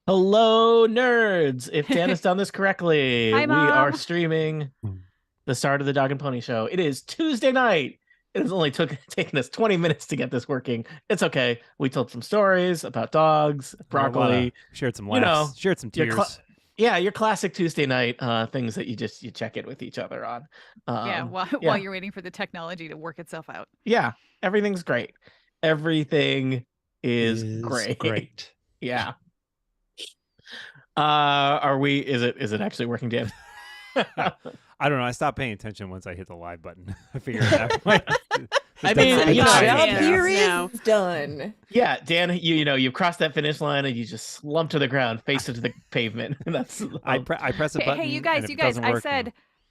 Hello, nerds! If Dan has done this correctly, Hi, we are Mom. streaming the start of the Dog and Pony Show. It is Tuesday night. It has only taken us 20 minutes to get this working. It's okay. We told some stories about dogs, broccoli. Shared some You know, laughs, shared some your tears. yeah, your classic Tuesday night things that you check in with each other on. Yeah, Um, while yeah, you're waiting for the technology to work itself out. yeah. Everything's great. Everything is Is great. great. Yeah. Are we? Is it actually working, Dan? I don't know. I stopped paying attention once I hit the live button. I figured that might. I mean, The job here is done. Yeah, Dan, you've crossed that finish line and you just slump to the ground, face into the pavement. That's I press a button. Hey, you and guys, if it doesn't work,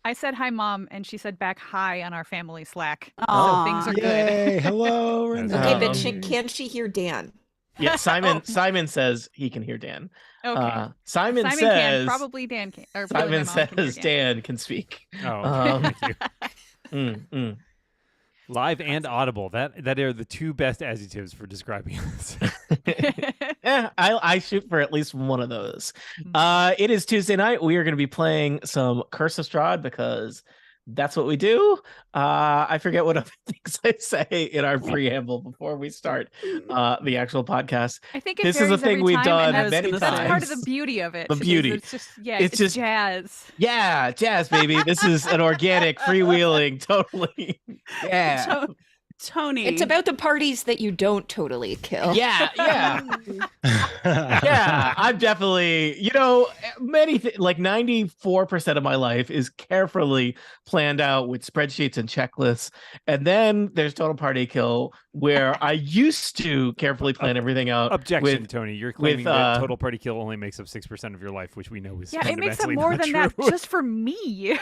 I said hi, Mom, and she said back hi on our family Slack. Aw. So things are good. Yay! Hello, Renee. Okay, but can she hear Dan? Yeah, Simon says he can hear Dan. Okay. Simon can, says probably Dan can. Or Simon probably my mom can hear says Dan can speak. Oh, thank you. Mm. Live and audible. That are the two best adjectives for describing this. Yeah, I shoot for at least one of those. It is Tuesday night. We are going to be playing some Curse of Strahd because that's what we do. I forget what other things I say in our preamble before we start the actual podcast. I think it This is a varies thing every we've time, and done many times. That's part of the beauty of it. The beauty. It's just jazz. Yeah, jazz, baby. This is an organic, freewheeling, totally. Yeah. Tony. It's about the parties that you don't totally kill. Yeah. Yeah, I'm definitely, like 94% of my life is carefully planned out with spreadsheets and checklists. And then there's Total Party Kill, where I used to carefully plan everything out. Objection, Tony. You're claiming that Total Party Kill only makes up 6% of your life, which we know is Yeah, it makes up fundamentally more not than true. that just for me.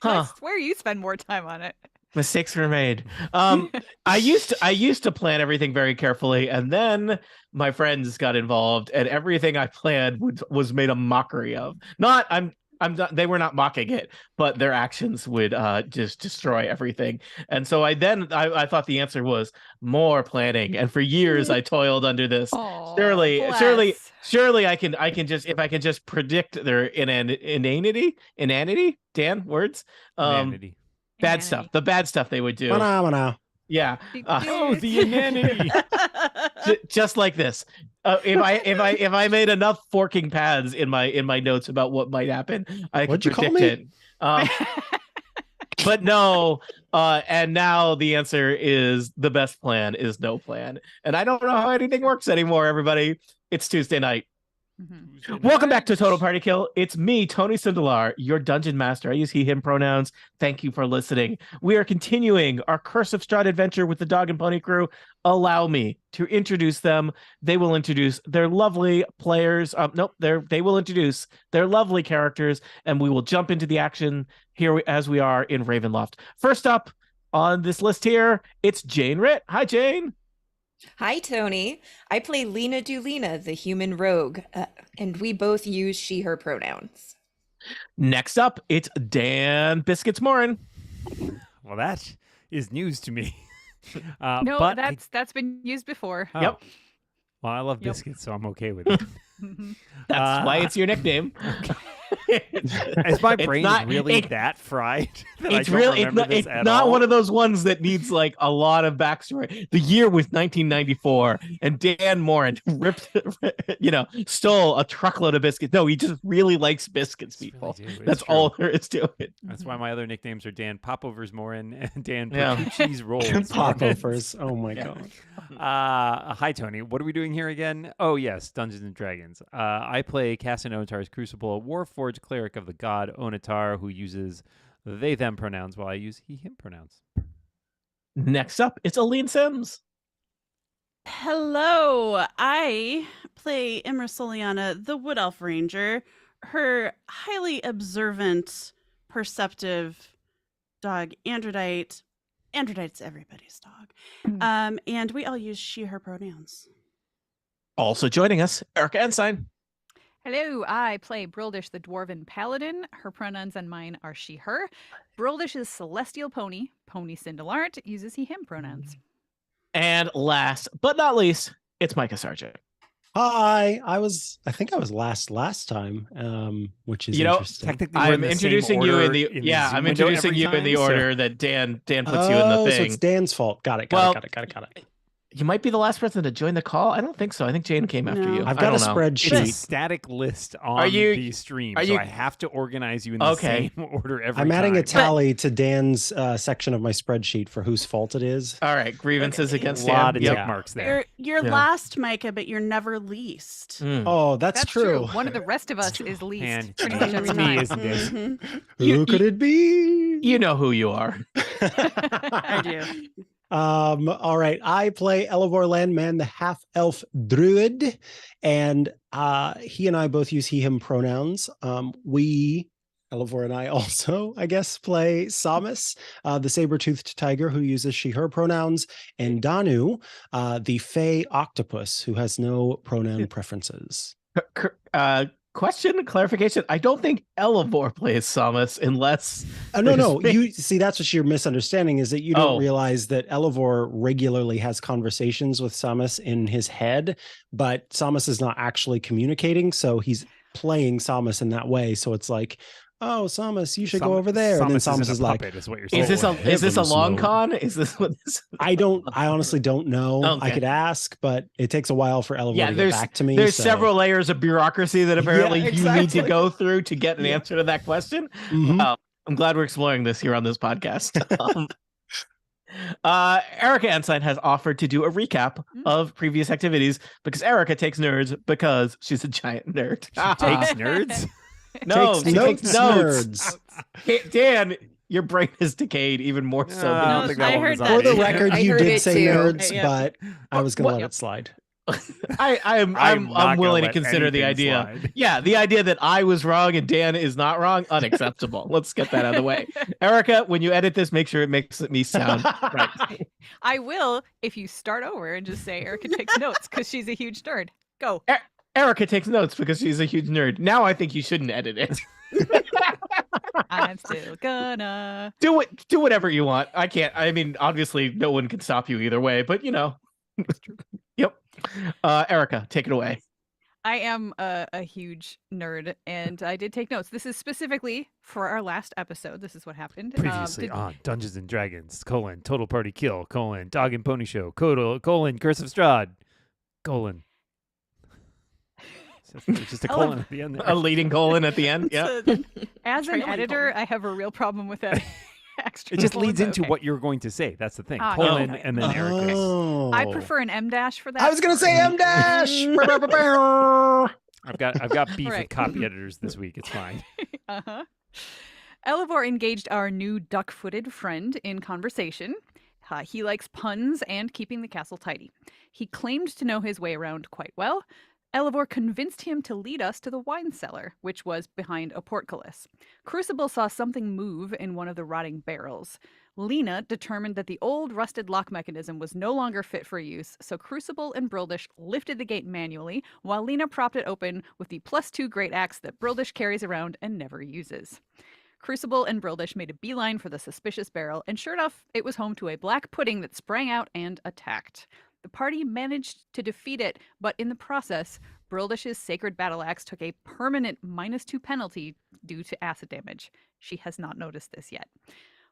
Huh. I swear you spend more time on it. Mistakes were made. I used to plan everything very carefully, and then my friends got involved, and everything I planned was made a mockery of. They were not mocking it, but their actions would just destroy everything. And so I thought the answer was more planning, and for years I toiled under this. Oh, Surely I can just predict their inanity. Dan, words. Inanity. Bad stuff. The bad stuff they would do. Phenomena. Yeah. The inanity. Just like this. If I made enough forking paths in my notes about what might happen, I could predict it. But no. And now the answer is the best plan is no plan. And I don't know how anything works anymore, everybody. It's Tuesday night. Welcome back to Total Party Kill. It's me, Tony Sindelar, your dungeon master. I use he, him pronouns. Thank you for listening. We are continuing our Curse of Strahd adventure with the Dog and Pony crew. Allow me to introduce them. They will introduce their lovely players. They will introduce their lovely characters, and we will jump into the action here as we are in Ravenloft. First up on this list here, it's Jane Ritt. Hi, Jane. Hi, Tony. I play Lena Dulina, the human rogue, and we both use she, her pronouns. Next up, it's Dan Biscuits Morin. Well, that is news to me. No, but that's been used before. Oh. Yep. Well, I love biscuits, so I'm okay with it. That's why it's your nickname. Is my brain really that fried? It's not one of those ones that needs like a lot of backstory. The year was 1994, and Dan Morin stole a truckload of biscuits. No, he just really likes biscuits, people. That's all there is to it. That's why my other nicknames are Dan Popovers Morin and Dan Cheese Rolls. Popovers. Oh my god. Hi, Tony. What are we doing here again? Oh yes, Dungeons and Dragons. I play Cassan Onatar's Crucible, a Warforged cleric of the god Onatar, who uses they them pronouns while I use he him pronouns. Next up, it's Aline Sims. Hello. I play Imra Soliana, the Wood Elf Ranger, her highly observant, perceptive dog, Androdite. Androdite's everybody's dog. And we all use she, her pronouns. Also joining us, Erica Ensign. Hello, I play Brildish, the Dwarven Paladin. Her pronouns and mine are she, her. Brildish is Celestial Pony. Pony Cindelart uses he, him pronouns. And last but not least, it's Micah Sargent. Hi. I think I was last time, which is interesting. Technically, we're in I'm the introducing same you in order the Zoom I'm window introducing every you in the time, so- order that Dan puts you in the Oh, thing. so it's Dan's fault. Got it. Well, Got it. You might be the last person to join the call. I don't think so. I think Jane came after No. you. I've I got a don't know. It's a spreadsheet. static list on you- the stream, are so you- I have to organize you in the Okay. same order every I'm adding a time. tally to Dan's section of my spreadsheet for whose fault it is. All right, grievances A against lot Dan. of Yep. tick marks there. You're Yeah. last, Micah, but you're never least. Mm. Oh, that's true. One of the rest of us is least. And pretty much every it's me, time. isn't it? Mhm. Who could it be? You know who you are. I do. All right. I play Elevor Landman, the half-elf druid, and he and I both use he/him pronouns. Elevor and I also, I guess, play Samus, the saber-toothed tiger who uses she/her pronouns, and Danu, the fey octopus who has no pronoun preferences. Question, clarification. I don't think Elevor plays Samus unless. No. You see, that's what you're misunderstanding is that you don't Oh. realize that Elevor regularly has conversations with Samus in his head, but Samus is not actually communicating. So he's playing Samus in that way. So it's like, oh, Samus, you should go over there. And then Samus isn't is a like, puppet, is what you're saying. Is this a heavens, long no. con? Is this what this? I honestly don't know. I Okay. could ask, but it takes a while for Elevor Yeah, to get there's back to me. There's so- several layers of bureaucracy that apparently Yeah, you need to exactly. go through to get an Yeah. answer to that question. Mhm. Wow. I'm glad we're exploring this here on this podcast. Erica Ensign has offered to do a recap of previous activities because Erica takes nerds because she's a giant nerd. Takes nerds? No, Takes she notes, takes notes. nerds. Hey, Dan, your brain has decayed even more so No, I than don't you think I that one heard was that. on For the me. record, I you heard did it say too. nerds, Yeah. but I was going to What- let it slide. I'm not willing gonna to let consider the anything idea. slide. Yeah, the idea that I was wrong and Dan is not wrong, unacceptable. Let's get that out of the way. Erica, when you edit this, make sure it makes me sound right. I will if you start over and just say Erica takes notes because she's a huge nerd. Go. Erica takes notes because she's a huge nerd. Now I think you shouldn't edit it. I'm still gonna. Do whatever you want. I can't. I mean, obviously, no one can stop you either way. But you know, yep. Erica, take it away. I am a huge nerd, and I did take notes. This is specifically for our last episode. This is what happened. Previously on Dungeons and Dragons, Total Party Kill, Dog and Pony Show, Curse of Strahd, It's just a colon at the end there. A leading colon at the end. Yeah. As an Trailing editor, colon. I have a real problem with that. Extra It just colon, leads but into okay. what you're going to say. That's the thing. Ah, Colon okay. and then Erica. Oh. I prefer an M dash for that. I was going to say M dash. I've got beef Right. with copy editors this week. It's fine. Uh-huh. Elevor engaged our new duck-footed friend in conversation. He likes puns and keeping the castle tidy. He claimed to know his way around quite well. Elevor convinced him to lead us to the wine cellar, which was behind a portcullis. Crucible saw something move in one of the rotting barrels. Lena determined that the old rusted lock mechanism was no longer fit for use, so Crucible and Brildish lifted the gate manually, while Lena propped it open with the +2 great axe that Brildish carries around and never uses. Crucible and Brildish made a beeline for the suspicious barrel, and sure enough, it was home to a black pudding that sprang out and attacked. The party managed to defeat it, but in the process, Brildish's sacred battle axe took a permanent -2 penalty due to acid damage. She has not noticed this yet.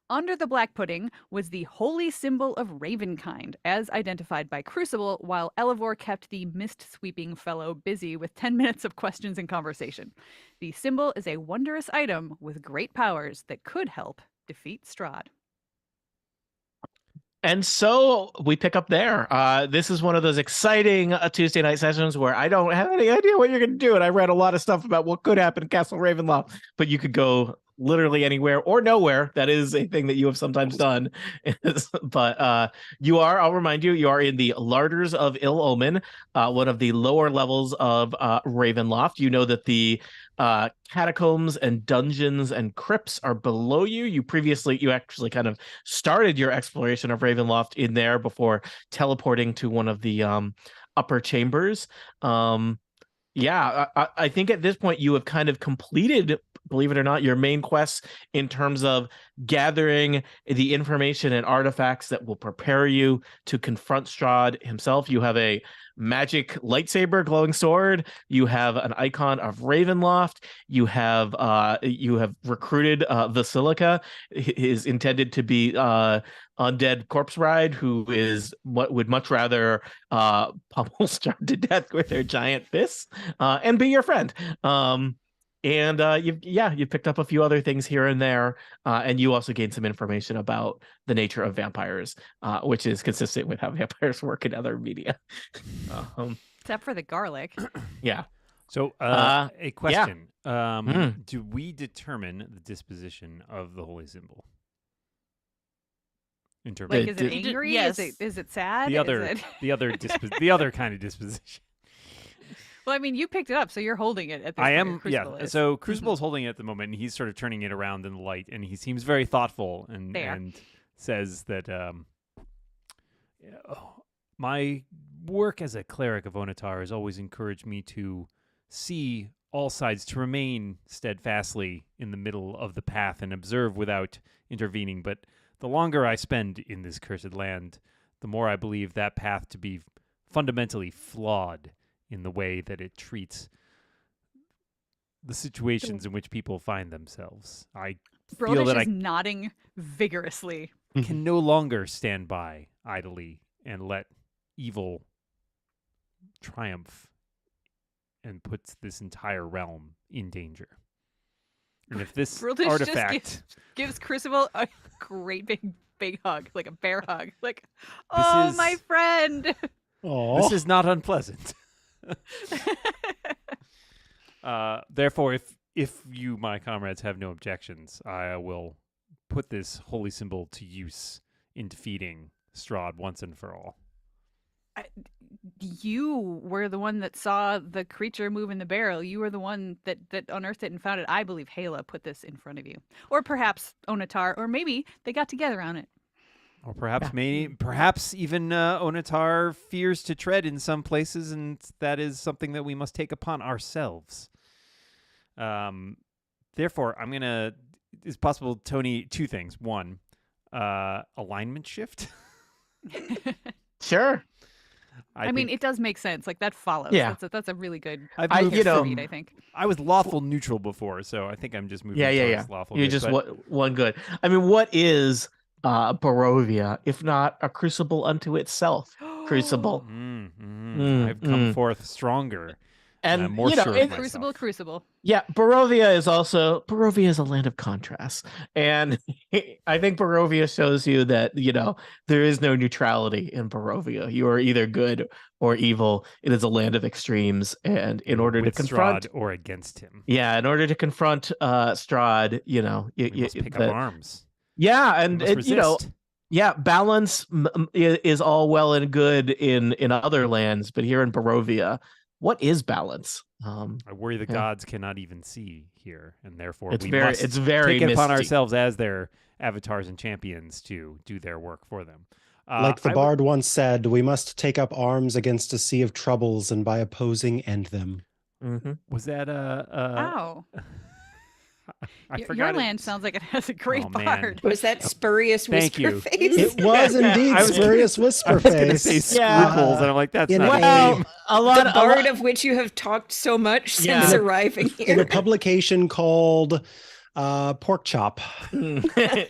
Under the black pudding was the holy symbol of Ravenkind, as identified by Crucible, while Elevor kept the mist-sweeping fellow busy with 10 minutes of questions and conversation. The symbol is a wondrous item with great powers that could help defeat Strahd. And so we pick up there. This is one of those exciting Tuesday night sessions where I don't have any idea what you're going to do. And I read a lot of stuff about what could happen in Castle Ravenloft, but you could go literally anywhere or nowhere. That is a thing that you have sometimes done. But I'll remind you, you are in the Larders of Ill Omen, one of the lower levels of Ravenloft. You know that the catacombs and dungeons and crypts are below you. You actually kind of started your exploration of Ravenloft in there before teleporting to one of the upper chambers. I think at this point you have kind of completed believe it or not, your main quests in terms of gathering the information and artifacts that will prepare you to confront Strahd himself. You have a magic lightsaber glowing sword. You have an icon of Ravenloft. You have recruited Vasilica, is intended to be undead corpse bride, who is what would much rather pummel Strahd to death with their giant fists and be your friend. And you've picked up a few other things here and there, and you also gained some information about the nature of vampires, which is consistent with how vampires work in other media. Except for the garlic. Yeah. So, a question: Mm. do we determine the disposition of the holy symbol? In terms Like, of is it angry? Yes. Is it sad? the other, Is it... the other kind of disposition. Well, I mean, you picked it up, so you're holding it at this I point, am, or Crucible is. So Crucible is holding it at the moment, and he's sort of turning it around in the light, and he seems very thoughtful, and says that my work as a cleric of Onatar has always encouraged me to see all sides, to remain steadfastly in the middle of the path and observe without intervening. But the longer I spend in this cursed land, the more I believe that path to be fundamentally flawed in the way that it treats the situations in which people find themselves. I feel Brodish that is nodding vigorously. I can no longer stand by idly and let evil triumph and puts this entire realm in danger. And if this Brodish artifact just gives Crucible a great big hug, like a bear hug. Like, This my is- friend. this is not unpleasant. Therefore, if you, my comrades, have no objections, I will put this holy symbol to use in defeating Strahd once and for all. You were the one that saw the creature move in the barrel. You were the one that unearthed it and found it. I believe Hala put this in front of you. Or perhaps Onatar, or maybe they got together on it. Or perhaps even Onatar fears to tread in some places, and that is something that we must take upon ourselves. Therefore, I'm gonna. It's possible, Tony. Two things. One, alignment shift. Sure. I mean, it does make sense. Like, that follows. Yeah. That's a really good I've moved from- read, I think. I was lawful neutral before, so I think I'm just moving towards lawful. You're good, just but- one good. I mean, what is Barovia if not a crucible unto itself? Crucible. I've come forth stronger. And I'm more you know, sure of it- myself. Crucible. Yeah, Barovia is a land of contrasts. And I think Barovia shows you that, there is no neutrality in Barovia. You are either good or evil. It is a land of extremes. And in order to With confront Strahd or against him. Yeah, in order to confront Strahd, We must pick up arms. Yeah, We and must resist. balance is all well and good in other lands, but here in Barovia, what is balance? I worry the gods cannot even see here, and therefore It's we very- must it's very take it upon misty. ourselves as their avatars and champions to do their work for them. Like the bard once said, we must take up arms against a sea of troubles, and by opposing, end them. Was that Wow. I Your forgot it. land sounds like it has a great Oh, man. bard. Was that Spurious Thank you. Whisperface? It was indeed I was Spurious I was going to Whisperface. say scruples, and I'm like, that's in not a- a Well, name. a lot The bard of which you have talked so much since Yeah. arriving in here. a Hmm. publication called Pork Chop. They're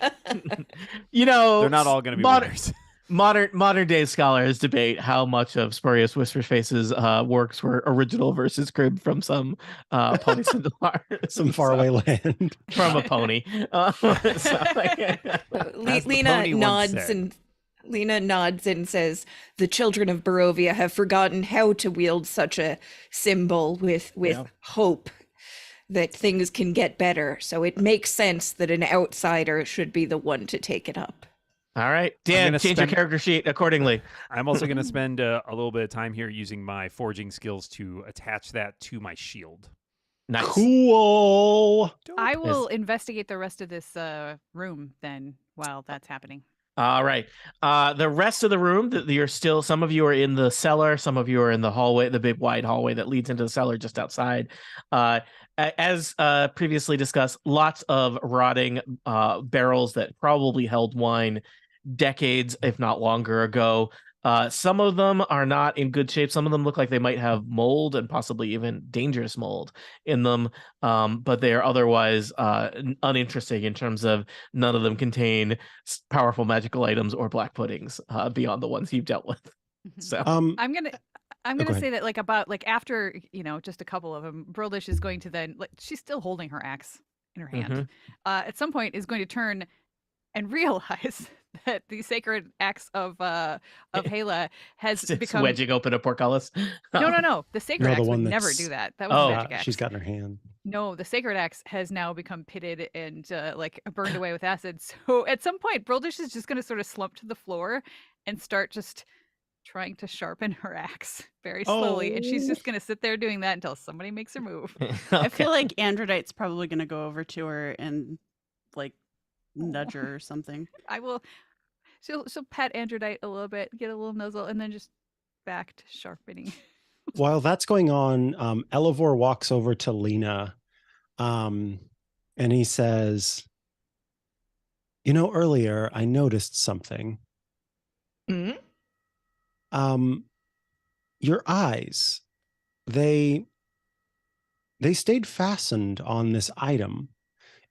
They're not all going to be winners. modern day scholars debate how much of Spurious Whisperface's works were original versus cribbed from some pony Some faraway land. from a pony. As the Lena pony once said. Lena nods and says, "The children of Barovia have forgotten how to wield such a symbol with hope that things can get better. So it makes sense that an outsider should be the one to take it up." All right, I'm Dan, gonna change spend- your character sheet accordingly. I'm also going to spend a little bit of time here using my forging skills to attach that to my shield. Nice. Cool. I will investigate the rest of this room then while that's happening. All right. The rest of the room, you're still. Some of you are in the cellar. Some of you are in the hallway, the big wide hallway that leads into the cellar just outside. As previously discussed, lots of rotting barrels that probably held wine decades, if not longer ago. Some of them are not in good shape. Some of them look like they might have mold and possibly even dangerous mold in them. But they are otherwise uninteresting in terms of none of them contain powerful magical items or black puddings beyond the ones you've dealt with. So I'm gonna go say that after just a couple of them, Brildish is going to then she's still holding her axe in her hand. At some point is going to turn and realize that the sacred axe of Hela has become wedging open a portcullis. No. The sacred axe would one never do that. That was a magic axe. She's got in her hand. No, the sacred axe has now become pitted and burned away with acid. So at some point, Brildish is just going to sort of slump to the floor and start just trying to sharpen her axe very slowly. And she's just going to sit there doing that until somebody makes her move. I feel like Androdite's probably going to go over to her and nudge her or something. I will. She'll pet Androdite a little bit, get a little nuzzle, and then just back to sharpening. While that's going on, Elevor walks over to Lena, and he says, earlier I noticed something. Mm-hmm. Your eyes, they stayed fastened on this item.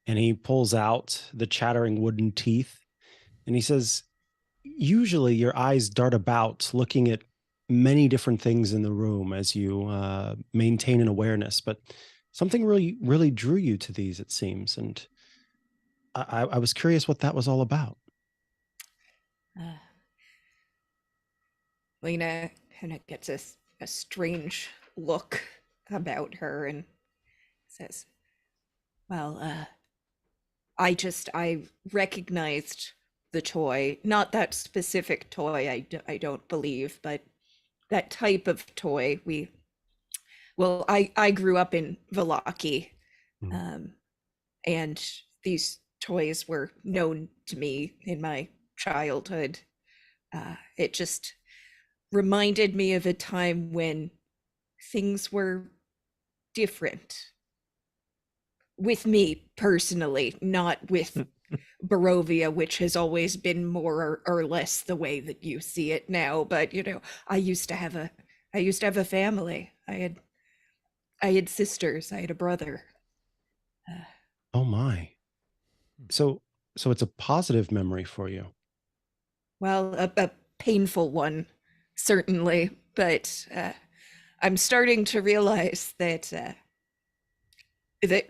And he pulls out the chattering wooden teeth, and he says, usually your eyes dart about looking at many different things in the room as you maintain an awareness, but something really, really drew you to these, it seems. And I was curious what that was all about. Lena kind of gets a strange look about her and says, well, I recognized the toy, not that specific toy, I don't believe, but that type of toy. I grew up in Vallaki, and these toys were known to me in my childhood. It just reminded me of a time when things were different. With me personally, not with Barovia, which has always been more or less the way that you see it now. But I used to have a family. I had sisters. I had a brother. Oh my! So it's a positive memory for you. Well, a painful one, certainly. But I'm starting to realize that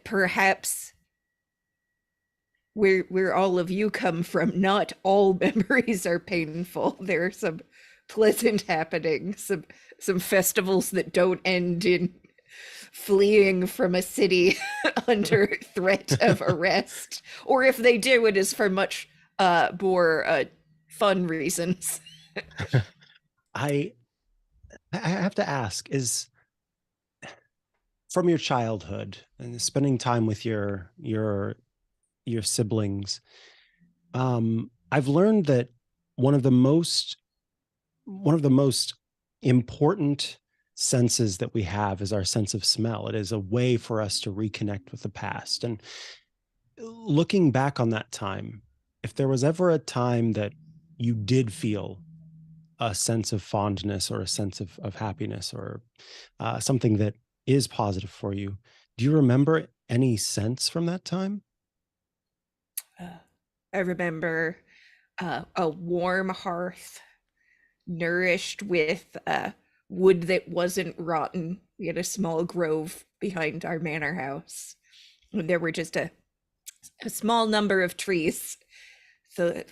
perhaps where all of you come from, not all memories are painful. There are some pleasant happenings, some festivals that don't end in fleeing from a city under threat of arrest, or if they do, it is for much more fun reasons. I have to ask, is from your childhood and spending time with your siblings, I've learned that one of the most important senses that we have is our sense of smell. It is a way for us to reconnect with the past. And looking back on that time, if there was ever a time that you did feel a sense of fondness or a sense of happiness or something that is positive for you, do you remember any sense from that time? I remember a warm hearth nourished with wood that wasn't rotten. We had a small grove behind our manor house. And there were just a small number of trees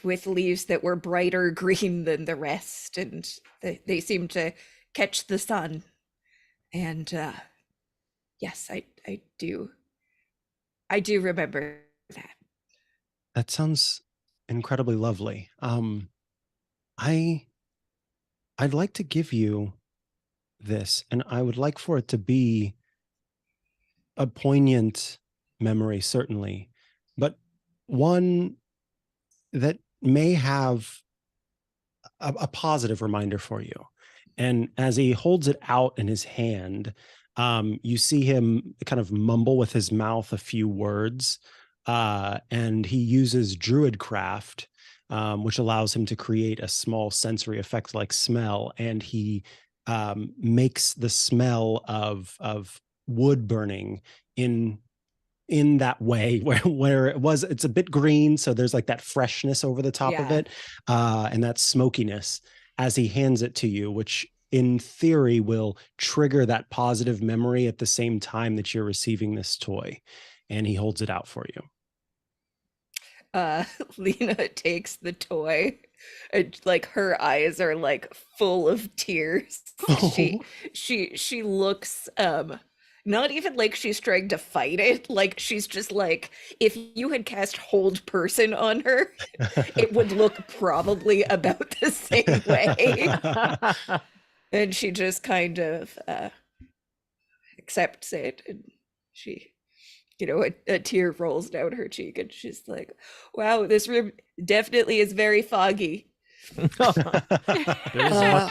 with leaves that were brighter green than the rest, and they seemed to catch the sun. And yes, I do remember that. That sounds incredibly lovely. I'd like to give you this, and I would like for it to be a poignant memory, certainly, but one that may have a positive reminder for you. And as he holds it out in his hand, you see him kind of mumble with his mouth a few words, and he uses Druidcraft, which allows him to create a small sensory effect like smell. And he makes the smell of wood burning in that way where it's a bit green, so there's like that freshness over the top of it, and that smokiness as he hands it to you, which in theory will trigger that positive memory at the same time that you're receiving this toy. And he holds it out for you. Lena takes the toy, and like her eyes are like full of tears. She looks not even like she's trying to fight it, like she's just like, if you had cast hold person on her, it would look probably about the same way. And she just kind of accepts it, and she, a tear rolls down her cheek, and she's like, wow, this room definitely is very foggy.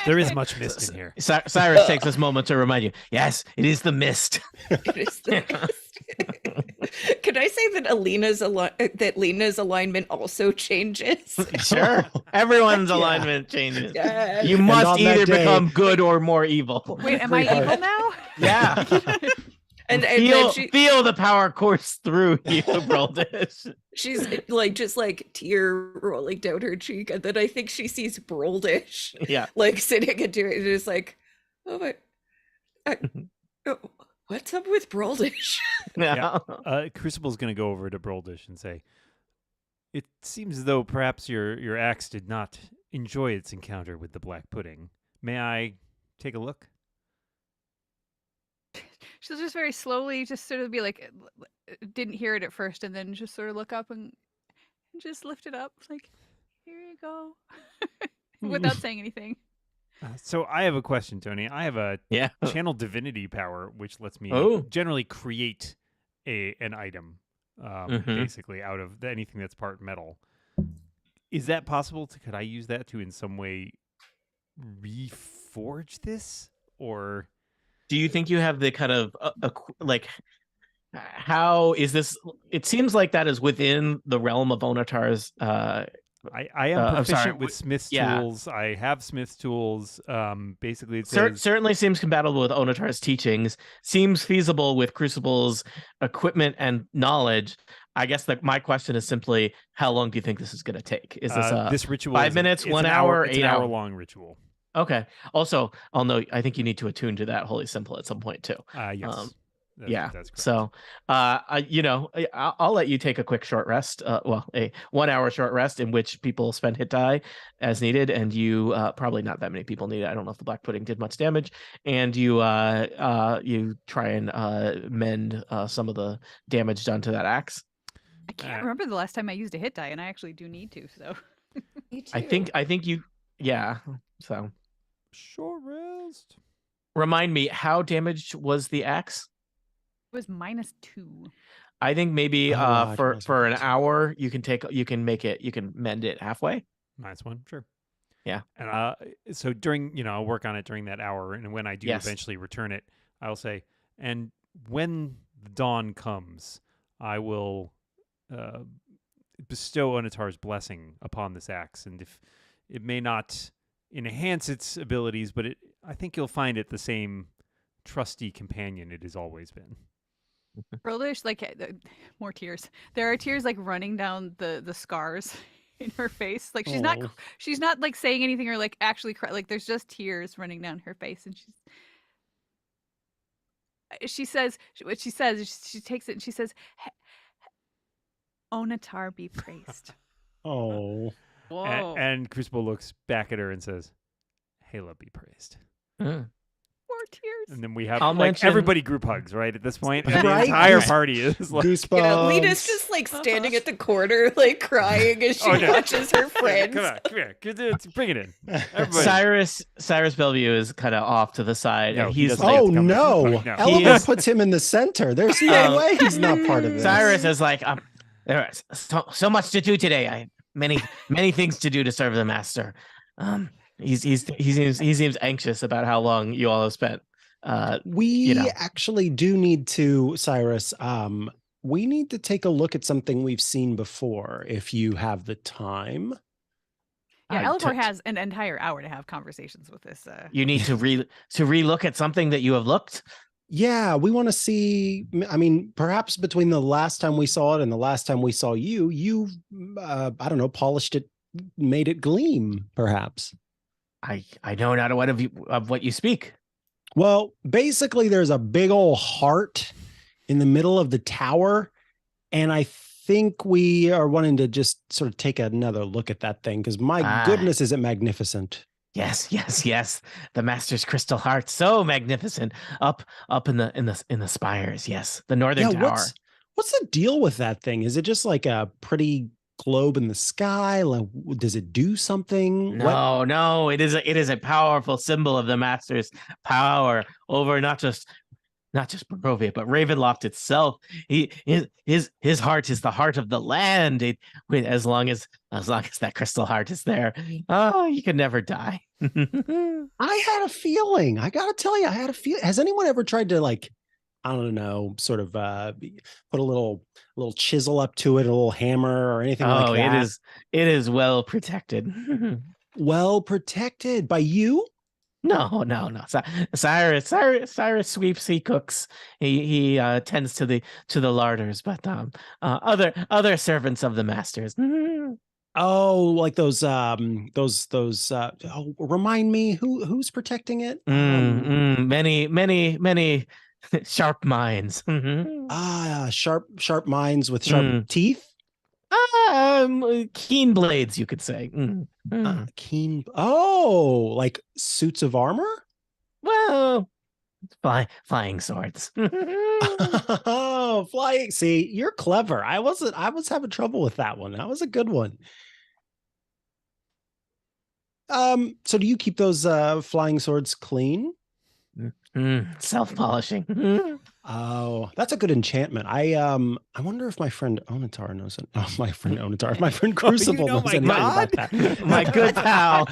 There is much mist in here. Cyrus takes this moment to remind you, yes, it is the mist. It is the mist. Can I say that Lena's alignment also changes? Sure. Everyone's alignment changes. Yeah. You must either become good or more evil. Wait, am I evil now? Yeah. And feel the power course through you, Broldish. She's like just like tear rolling down her cheek, and then I think she sees Broldish, like sitting and doing it, is like, oh my, what's up with Broldish? Yeah. Crucible's going to go over to Broldish and say, "It seems as though perhaps your axe did not enjoy its encounter with the black pudding. May I take a look?" She'll just very slowly just sort of be like, didn't hear it at first, and then just sort of look up and just lift it up. Like, here you go. Without saying anything. So I have a question, Tony. I have a channel divinity power, which lets me generally create an item, basically, out of anything that's part metal. Is that possible? Could I use that to in some way reforge this? Or... do you think you have the kind of like, how is this? It seems like that is within the realm of Onatar's. I am proficient with Smith's tools. I have Smith's tools. Basically, it certainly seems compatible with Onatar's teachings. Seems feasible with Crucible's equipment and knowledge. I guess my question is simply, how long do you think this is going to take? Is this this ritual 5 minutes, 1 hour, 8 hour long ritual? Okay. Also, I think you need to attune to that Holy Symbol at some point too. Yes. That's correct. So, I'll let you take a quick short rest. A 1 hour short rest in which people spend hit die as needed, and you probably not that many people need it. I don't know if the black pudding did much damage, and you try and mend some of the damage done to that axe. I can't remember the last time I used a hit die, and I actually do need to. So, Me too. I think you, So, short rest. Remind me, how damaged was the axe? It was -2. I think maybe for an hour you can mend it halfway. -1, sure. Yeah. And so during, I'll work on it during that hour, and when I do eventually return it, I'll say, and when the dawn comes, I will bestow Onatar's blessing upon this axe, and if it may not enhance its abilities, but I think you'll find it the same trusty companion it has always been. Broldish, like, more tears. There are tears like running down the scars in her face. Like she's not like saying anything or like actually cry. Like there's just tears running down her face, and she says what she says. She takes it and she says, "Onatar be praised." Oh. Whoa. And Crucible looks back at her and says, "Hela be praised." More tears. And then we have everybody group hugs, right? At this point, and the entire party is like, goosebumps. Yeah, Lena's just like standing at the corner, like crying as she watches her friends. Come here, bring it in. Everybody. Cyrus Bellevue is kind of off to the side. No, he's like, Elva puts him in the center. There's no way he's not part of this. Cyrus is like, there is so much to do today. many things to do to serve the master. He seems anxious about how long you all have spent. We actually do need to, Cyrus. We need to take a look at something we've seen before, if you have the time. Yeah, Elivor has an entire hour to have conversations with this. You need to relook at something that you have looked. Yeah, we want to see. I mean, perhaps between the last time we saw it and the last time we saw you, I don't know, polished it, made it gleam. Perhaps. I know not of what you speak. Well, basically, there's a big old heart in the middle of the tower, and I think we are wanting to just sort of take another look at that thing because my goodness, is it magnificent? Yes. The master's crystal heart, so magnificent, up in the spires. Yes, the northern tower. What's the deal with that thing? Is it just like a pretty globe in the sky? Like, does it do something? No, it is a powerful symbol of the master's power over not just Barovia, but Ravenloft itself. His heart is the heart of the land. As long as that crystal heart is there, you can never die. I had a feeling. I gotta tell you, I had a feeling. Has anyone ever tried to, like, I don't know, sort of put a little chisel up to it, a little hammer or anything like that? Oh, it is well protected. Well protected by you? No. Cyrus sweeps, he cooks, he tends to the larders, but other servants of the masters. Oh, like those remind me, who's protecting it? Many sharp minds. Sharp minds with sharp teeth. Keen blades, you could say. Keen. Oh, like suits of armor? Well, flying swords. Oh, flying. See, you're clever. I was having trouble with that one. That was a good one. So do you keep those flying swords clean? Self-polishing. Oh, that's a good enchantment. I wonder if my friend Onatar knows it. Oh, my friend Onatar. If my friend Crucible knows anything about that. My good pal.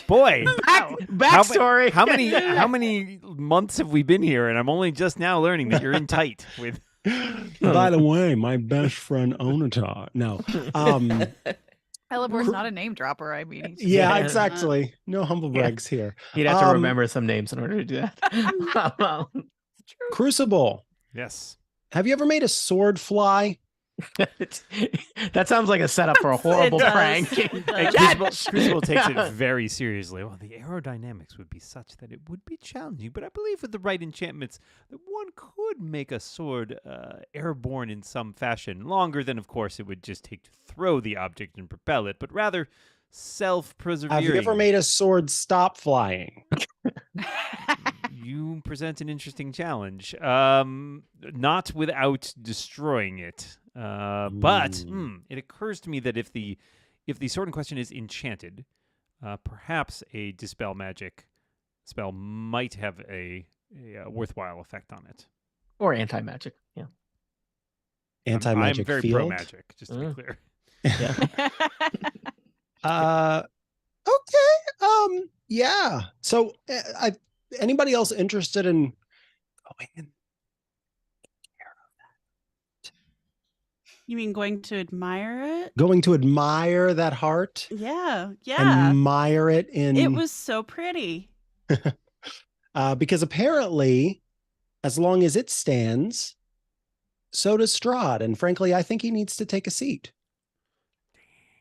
Boy. Backstory. How many months have we been here? And I'm only just now learning that you're in tight with. By the way, my best friend Onatar. No. Elivor's not a name dropper. I mean, yeah, exactly. No humble brags here. He'd have to remember some names in order to do that. Crucible. Yes. Have you ever made a sword fly? That sounds like a setup for a horrible prank. Crucible takes it very seriously. Well, the aerodynamics would be such that it would be challenging, but I believe with the right enchantments that one could make a sword airborne in some fashion. Longer than, of course, it would just take to throw the object and propel it, but rather self-persevering. Have you ever made a sword stop flying? You present an interesting challenge. Not without destroying it. But it occurs to me that if the sword in question is enchanted, perhaps a dispel magic spell might have a worthwhile effect on it. Or anti-magic, yeah. Anti-magic I'm very field? pro-magic, just to be clear. Yeah. Okay. Yeah. So, anybody else interested in going in? You mean going to admire it? Going to admire that heart? Yeah. Admire it in. It was so pretty. Because apparently, as long as it stands, so does Strahd. And frankly, I think he needs to take a seat.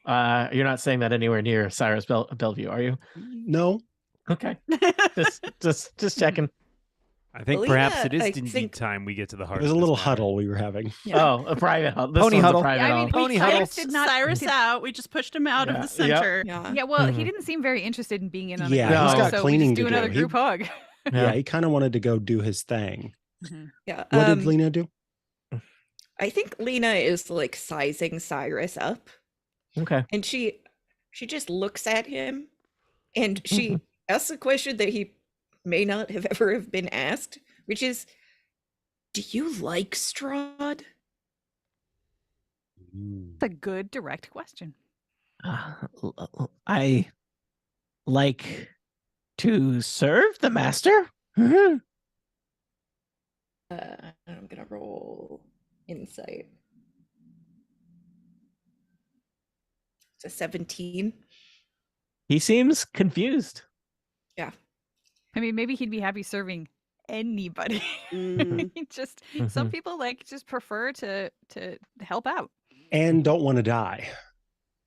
You're not saying that anywhere near Cyrus Bellevue, are you? No. Okay. just checking. I think perhaps it is indeed time we get to the heart. There's a little huddle we were having. Yeah. Oh, a private huddle. Pony huddle. Pony huddle. Cyrus out. We just pushed him out of the center. Yeah, well, he didn't seem very interested in being in on the group group he's got so cleaning we just do to another do. group hug. Yeah, he kind of wanted to go do his thing. Yeah. What did Lena do? I think Lena is like sizing Cyrus up. Okay. And she just looks at him and she asks a question that he may not have ever have been asked, which is, do you like Strahd? It's a good direct question. I like to serve the master. Mm-hmm. I'm gonna roll insight. It's a 17. He seems confused. Yeah. I mean, maybe he'd be happy serving anybody. Mm. Just some people just prefer to help out. And don't want to die.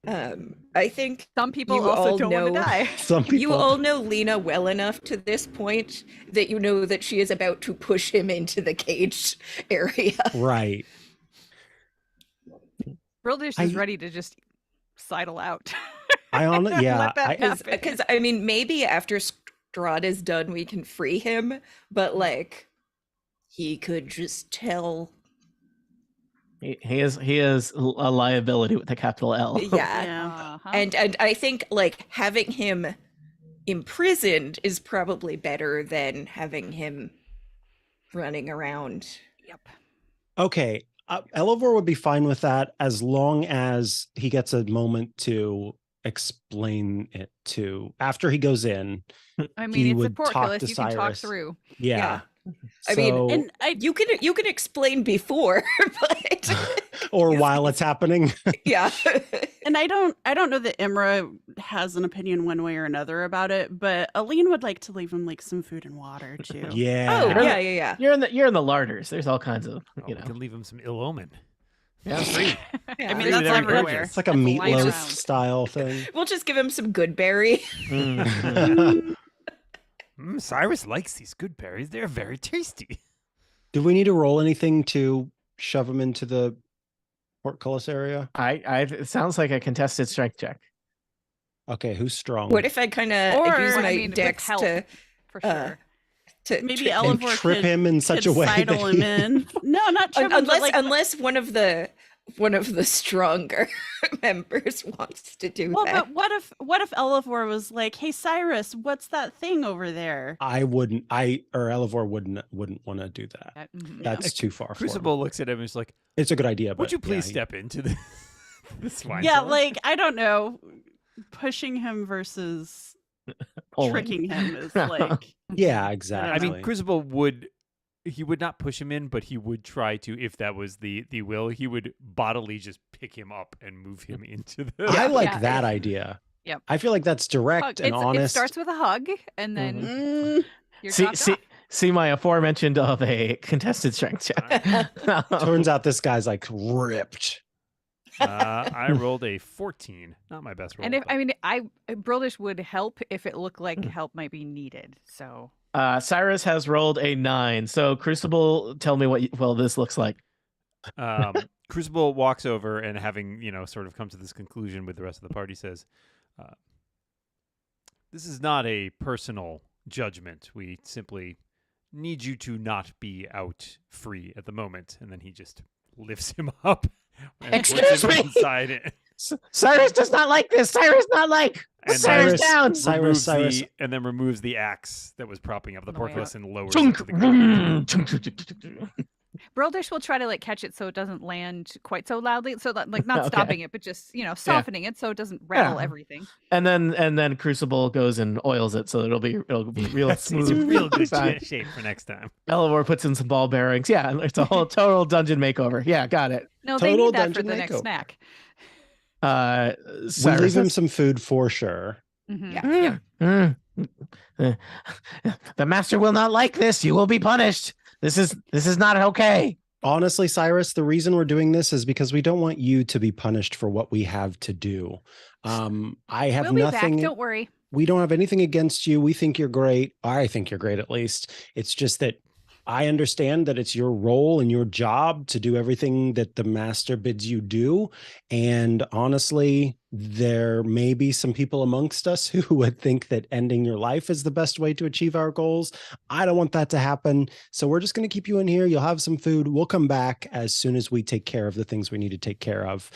I think Some people you also all don't want to know- die. Some people. you all know Lena well enough to this point that you know that she is about to push him into the caged area. Right. Brildish is ready to just sidle out. I honestly, yeah. Let that happen. Because I mean, maybe after Strahd is done, we can free him, but like, he could just tell. He is a liability with a capital L. Yeah. Uh-huh. And I think like having him imprisoned is probably better than having him running around. Yep. Okay. Elevor would be fine with that as long as he gets a moment to explain it to after he goes in. I mean, he it's a would talk portcullis. to You can talk Cyrus. through. Yeah. I mean, So- And You can explain before, but or while it's happening. yeah. I don't know that Imra has an opinion one way or another about it, but Aline would like to leave him like some food and water too. Yeah. Oh, yeah. You're in the larders. There's all kinds of We can leave him some ill omen. Yeah, free. Yeah. I mean, Free that's with every everywhere. purchase. It's like a That's a line meatloaf around. style thing. We'll just give him some good berry. Cyrus likes these good berries. They're very tasty. Do we need to roll anything to shove him into the portcullis area? It sounds like a contested strength check. Okay, who's strong? What if I kind of Or, use I my mean, with dex help, to for sure. Maybe trip and Elevor trip could, him in such could a way that sidle him in. No, not trip him, but, like, unless one of the stronger members wants to do well, that. but what if Elevor was like, "Hey Cyrus, what's that thing over there?" Elevor wouldn't want to do that. That's too far for him. Crucible looks at him and is like, It's a good idea, but would you please yeah, step into this, this wine Yeah, cellar?" like I don't know, pushing him versus tricking him is like. Yeah, I exactly. mean, Crucible would not push him in, but he would try to, if that was the will, he would bodily just pick him up and move him into the. I like Yeah. that idea. Yep. I feel like that's direct and It honest. starts with a hug, and then Mm, you're dropped off. See my aforementioned of a contested strength check. Turns out this guy's like ripped. I rolled a 14. Not my best roll. And but- Brildish would help if it looked like help might be needed. So Cyrus has rolled a 9. So Crucible, tell me what this looks like. Crucible walks over and having, sort of come to this conclusion with the rest of the party says, this is not a personal judgment. We simply need you to not be out free at the moment. And then he just lifts him up. And Excuse puts him me? inside it. Cyrus does not like this. Cyrus not like. And Cyrus down. Cyrus. And then removes the axe that was propping up the On the way portcullis out. and lowers it to the ground. Brildish will try to catch it so it doesn't land quite so loudly. So that, not Okay. stopping it, but just softening it so it doesn't rattle Yeah. everything. And then Crucible goes and oils it, so it'll be real It's smooth. in real good Side. shape for next time. Elevor puts in some ball bearings. Yeah, it's a whole total dungeon makeover. Yeah, got it. No, they Total need that for dungeon the next makeover. snack. We Cyrus leave him says, some food for sure. Mhm. "Mm, mm. The master will not like this. You will be punished. This is not okay." Honestly, Cyrus, the reason we're doing this is because we don't want you to be punished for what we have to do. I have We'll be nothing. back. Don't worry. We don't have anything against you. We think you're great. I think you're great, at least. It's just that I understand that it's your role and your job to do everything that the master bids you do. And honestly, there may be some people amongst us who would think that ending your life is the best way to achieve our goals. I don't want that to happen. So we're just going to keep you in here. You'll have some food. We'll come back as soon as we take care of the things we need to take care of.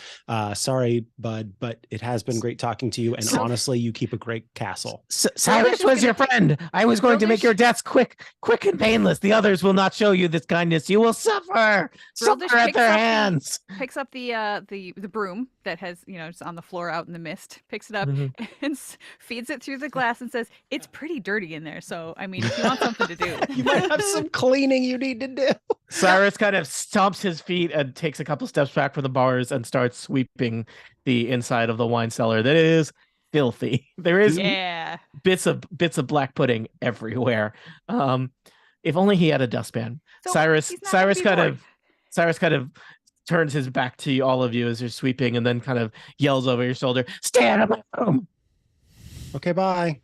Sorry, bud, but it has been great talking to you. And So- honestly, you keep a great castle. Cyrus was your friend. I was going to make your deaths quick and painless. The others will not show you this kindness. You will suffer Brildish at picks their up hands. Picks up the broom that has, it's on the floor out in the mist, picks it up Mhm. and feeds it through the glass and says, "It's pretty dirty in there. So, I mean, if you want something to do." You might have some cleaning you need to do. Cyrus kind of stomps his feet and takes a couple steps back from the bars and starts sweeping the inside of the wine cellar. That is filthy. There is Yeah. bits of black pudding everywhere. If only he had a dustpan. So Cyrus he's not gonna be bored. Cyrus kind of turns his back to all of you as you're sweeping and then kind of yells over your shoulder, "Stay out of my room." Okay, bye.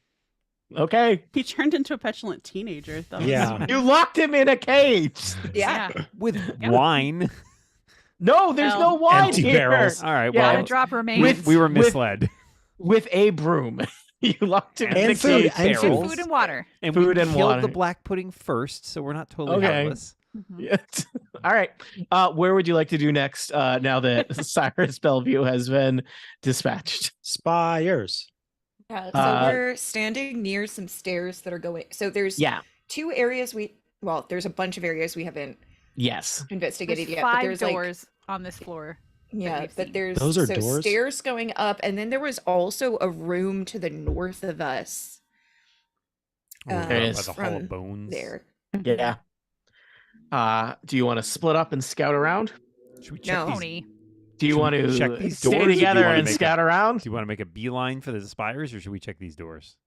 Okay. He turned into a petulant teenager. That was- Yeah. You locked him in a cage. Yeah. With Yep. wine. No, there's no Well, wine empty here. barrels. All right. Yeah, Gotta Well, drop we, remains. we were with- misled. With a broom. You locked him in And a food, cage. and And barrels. food and water. And Food we and killed water. the black pudding first, so we're not totally Okay. helpless. Mhm. Yes. All right. Where would you like to do next now that Cyrus Bellevue has been dispatched? Spires. Yeah, so we're standing near some stairs that are going. So there's Yeah. 2 areas there's a bunch of areas we haven't Yes. investigated There's yet. But 5 there's doors on this floor. yeah, we've but seen. there's Those are doors? stairs going up, and then there was also a room to the north of us Over There by is. the Hall of from Bones. there. Yeah. Do you want to split up and scout around? Should we check No. these? Tony. Do you Should want we to check these stay doors, or do you together wanna and make a- scout around? Do you want to make a beeline for the spires, or should we check these doors?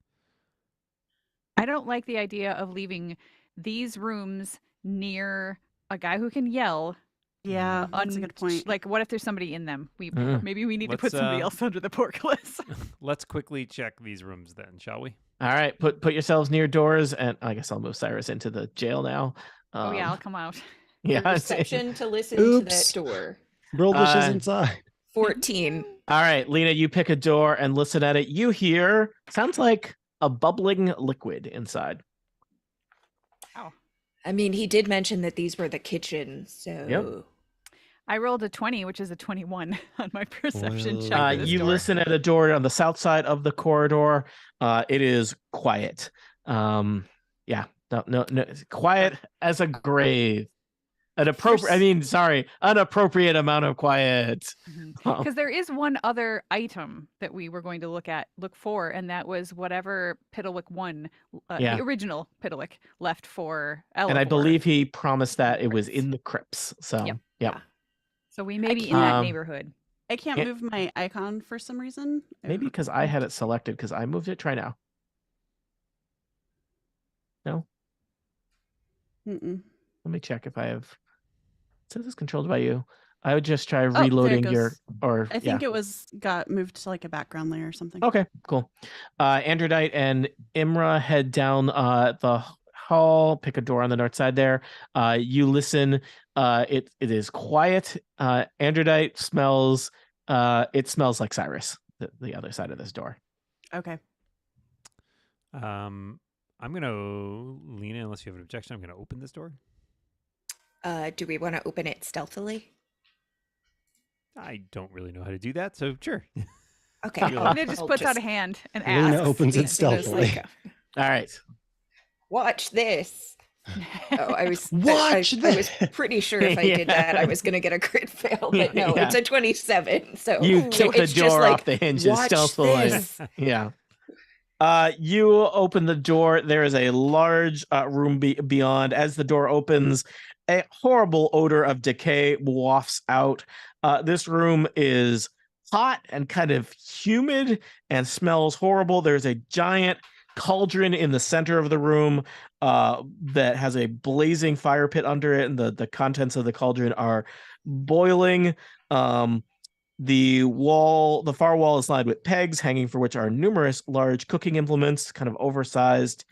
I don't like the idea of leaving these rooms near a guy who can yell. Yeah, that's a good point. Like, what if there's somebody in them? Mhm. Maybe we need to Let's, put somebody else under the portcullis. Let's quickly check these rooms then, shall we? All right. Put yourselves near doors, and I guess I'll move Cyrus into the jail now. Oh yeah, I'll come out. Yeah. Perception to listen to Oops. that door. Brildish is Uh, inside. 14. All right, Lena, you pick a door and listen at it. You hear sounds like a bubbling liquid inside. I mean, he did mention that these were the kitchen, so I rolled a 20, which is a 21 on my perception Well, check. for this You door. listen at a door on the south side of the corridor. It is quiet. Yeah, no, it's quiet as a grave. An appropriate amount of quiet. Because there is one other item that we were going to look for, and that was whatever Piddlewick won, Yeah. the original Piddlewick left for And I Elevor. believe he promised that it was in the crypts. So, Yep. yep. So we may be in that Um, neighborhood. I can't Yeah. move my icon for some reason. Maybe because I had it selected because I moved it. Try now. No, Mm-mm. let me check if I have. It says it's controlled by you. I would just try there it reloading your goes. or I think it got moved to like a background layer or something. Okay, cool. Androdite and Imra head down the hall, pick a door on the north side there. You listen. It is quiet. Androdite smells. It smells like Cyrus, the other side of this door. Okay. I'm gonna, Lena, unless you have an objection, I'm gonna open this door. do we want to open it stealthily? I don't really know how to do that, so sure. Okay. Lena Lena just I'll puts out a hand and asks. Lena opens it Lena's like, stealthily. All right. Watch this. Oh, I was Watch I was this. pretty sure if I did that, I was gonna get a crit fail, but no, Yeah. it's a 27. So You so kick the it's just door like, off the hinges watch stealthily. this. Yeah. You open the door. There is a large room beyond. As the door opens, a horrible odor of decay wafts out. This room is hot and kind of humid and smells horrible. There's a giant cauldron in the center of the room that has a blazing fire pit under it, and the contents of the cauldron are boiling. The far wall is lined with pegs, hanging for which are numerous large cooking implements, kind of oversized.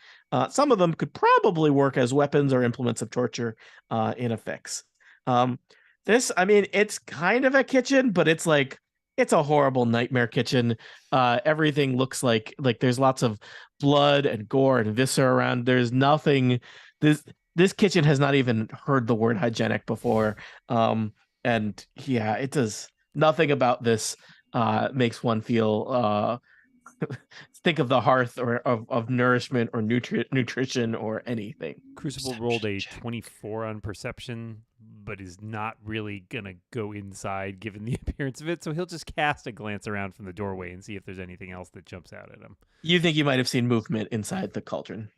Some of them could probably work as weapons or implements of torture in a fix. It's kind of a kitchen, but it's a horrible nightmare kitchen. Everything looks like there's lots of blood and gore and viscera around. There's nothing. This kitchen has not even heard the word hygienic before. And yeah, it does. Nothing about this makes one feel think of the hearth or of nourishment or nutrition or anything. Crucible rolled a 24 on perception. but is not really going to go inside given the appearance of it. So he'll just cast a glance around from the doorway and see if there's anything else that jumps out at him. You think you might have seen movement inside the cauldron?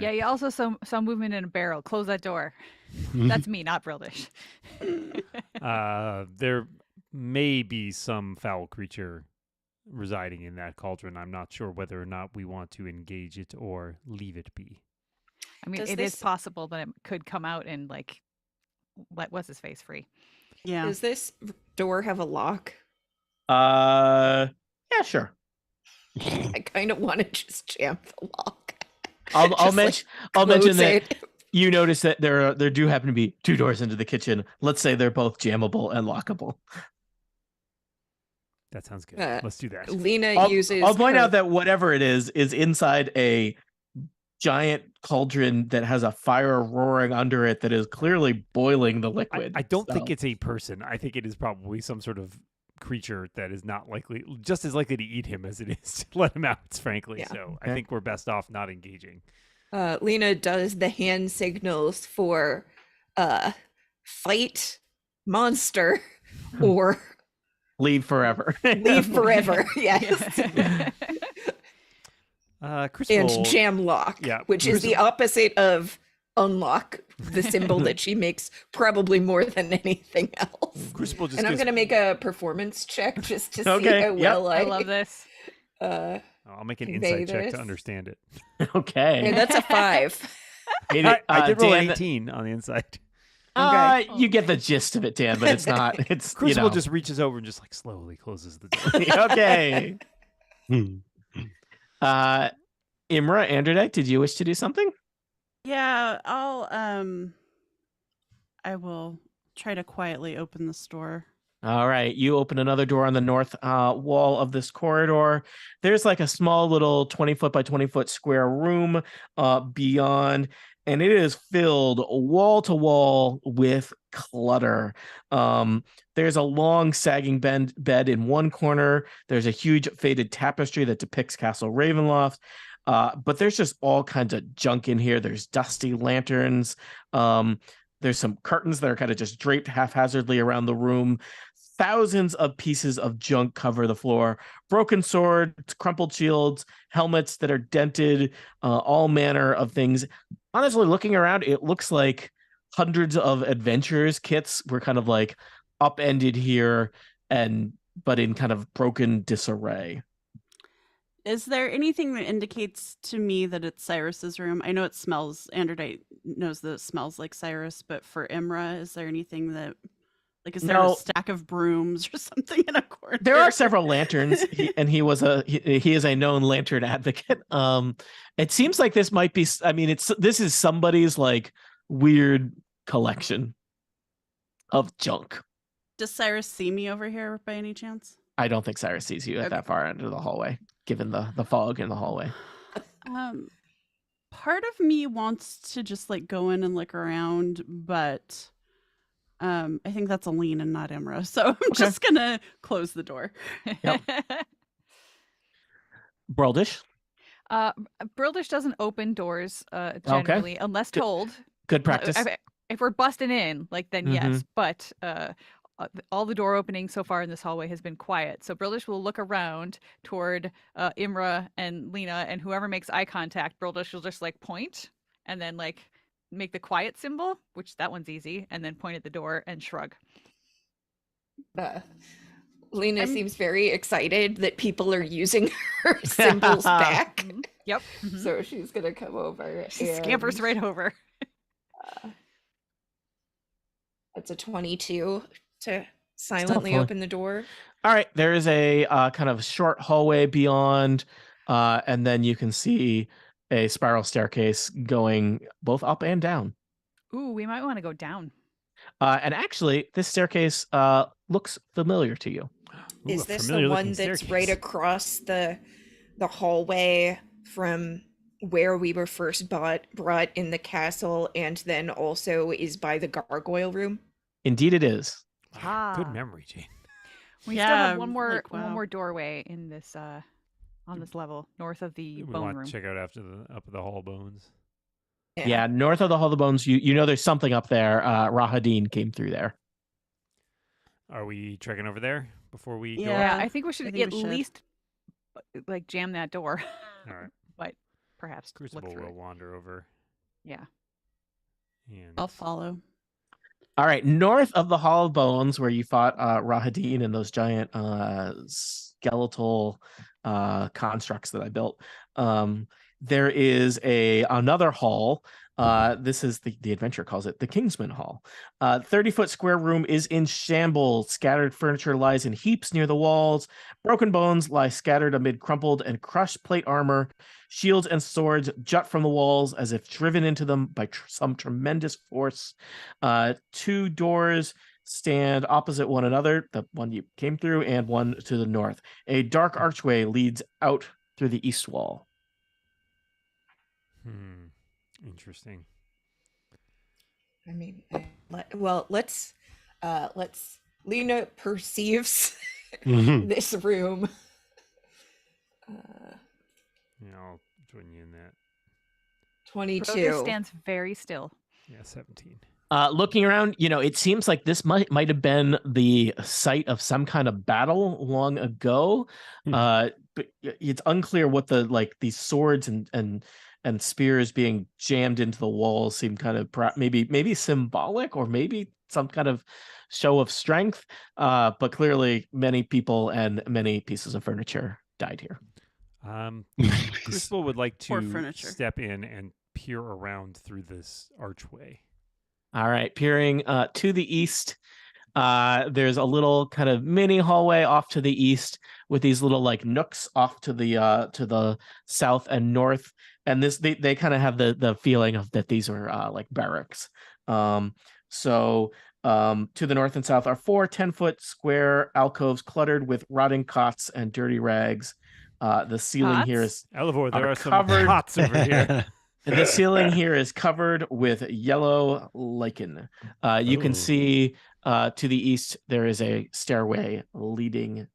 Yeah, you also saw movement in a barrel. Close that door. That's me, not Brildish. There may be some foul creature residing in that cauldron. I'm not sure whether or not we want to engage it or leave it be. I mean, it is possible that it could come out and like let what's his face free. Yeah. Does this door have a lock? Yeah, sure. I kind of want to just jam the lock. I'll mention that it. you notice that there do happen to be 2 doors into the kitchen. Let's say they're both jammable and lockable. That sounds good. Let's do that. Lena uses. I'll point out that whatever it is inside a giant cauldron that has a fire roaring under it that is clearly boiling the liquid. I don't think it's a person. I think it is probably some sort of creature that is not just as likely to eat him as it is to let him out, frankly. Yeah. So okay. I think we're best off not engaging. Lena does the hand signals for fight monster or leave forever. Leave forever. Yes. Crucible, and jam lock, which is the opposite of unlock, the symbol that she makes probably more than anything else. Crucible just and I'm going to make a performance check just to see how well I love this. I'll make an insight check to understand it. Okay. And that's a 5. I did roll an 18 on the inside. Okay. You get the gist of it, Dan, but it's not. It's Crucible just reaches over and just like slowly closes the door. Okay. Imra, Androdite, did you wish to do something? Yeah, I will try to quietly open this door. All right, you open another door on the north wall of this corridor. There's like a small little 20-foot by 20-foot square room beyond, and it is filled wall to wall with clutter. There's a long sagging bed in one corner. There's a huge faded tapestry that depicts Castle Ravenloft. But there's just all kinds of junk in here. There's dusty lanterns. There's some curtains that are kind of just draped haphazardly around the room. Thousands of pieces of junk cover the floor. Broken swords, crumpled shields, helmets that are dented, all manner of things. Honestly, looking around, it looks like hundreds of adventurers kits were kind of like upended here, but in kind of broken disarray. Is there anything that indicates to me that it's Cyrus's room? I know it smells, Androdite knows that it smells like Cyrus, but for Imra, is there anything that, like, is there a stack of brooms or something in a corner? There are several lanterns, he is a known lantern advocate. It seems like this might be, this is somebody's like weird collection of junk. Does Cyrus see me over here by any chance? I don't think Cyrus sees you at that far end of the hallway, given the fog in the hallway. Part of me wants to just like go in and look around, but I think that's Aline and not Imra. So I'm just gonna close the door. Yep. Brildish? Brildish doesn't open doors generally unless told. Good practice. If we're busting in, like then yes, but all the door opening so far in this hallway has been quiet. So Brildish will look around toward Imra and Lena, and whoever makes eye contact, Brildish will just like point and then like make the quiet symbol, which that one's easy, and then point at the door and shrug. Lena seems very excited that people are using her symbols back. Yep. So she's gonna come over. She scampers right over. That's a 22 to silently open the door. All right, there is a kind of short hallway beyond, and then you can see a spiral staircase going both up and down. Ooh, we might want to go down. And actually, this staircase looks familiar to you. Ooh, is this the one that's right across the hallway from where we were first brought in the castle, and then also is by the gargoyle room? Indeed, it is. Good memory, Jane. We still have one more doorway in this on this level north of the bone room. Check out up the hall bones. Yeah, north of the Hall of Bones, you know there's something up there. Rahadin came through there. Are we trekking over there before we go Yeah, up? I think we should think at we should. least like jam that door. All right. But perhaps Crucible look through will it. wander over. Yeah. And I'll follow. All right, north of the Hall of Bones, where you fought Rahadin and those giant skeletal constructs that I built, there is another hall. This is the adventure calls it the Kingsman Hall. 30-foot square room is in shambles. Scattered furniture lies in heaps near the walls. Broken bones lie scattered amid crumpled and crushed plate armor. Shields and swords jut from the walls as if driven into them by some tremendous force. 2 doors stand opposite one another, the one you came through and one to the north. A dark archway leads out through the east wall. Interesting. I mean, let's Lena perceives this room. Yeah, I'll join you in that. 22. Barovia stands very still. Yeah, 17. Looking around, it seems like this might have been the site of some kind of battle long ago. But it's unclear what these swords and spears being jammed into the walls seem kind of maybe symbolic, or maybe some kind of show of strength. But clearly, many people and many pieces of furniture died here. Crucible would like Or to furniture. step in and peer around through this archway. All right, peering to the east. There's a little kind of mini hallway off to the east with these little nooks off to the south and north. And they kind of have the feeling of that these are barracks. So to the north and south are 4 10-foot square alcoves cluttered with rotting cots and dirty rags. The ceiling here is Elevor, there are some covered- pots over here. and the ceiling here is covered with yellow lichen. You can see to the east there is a stairway leading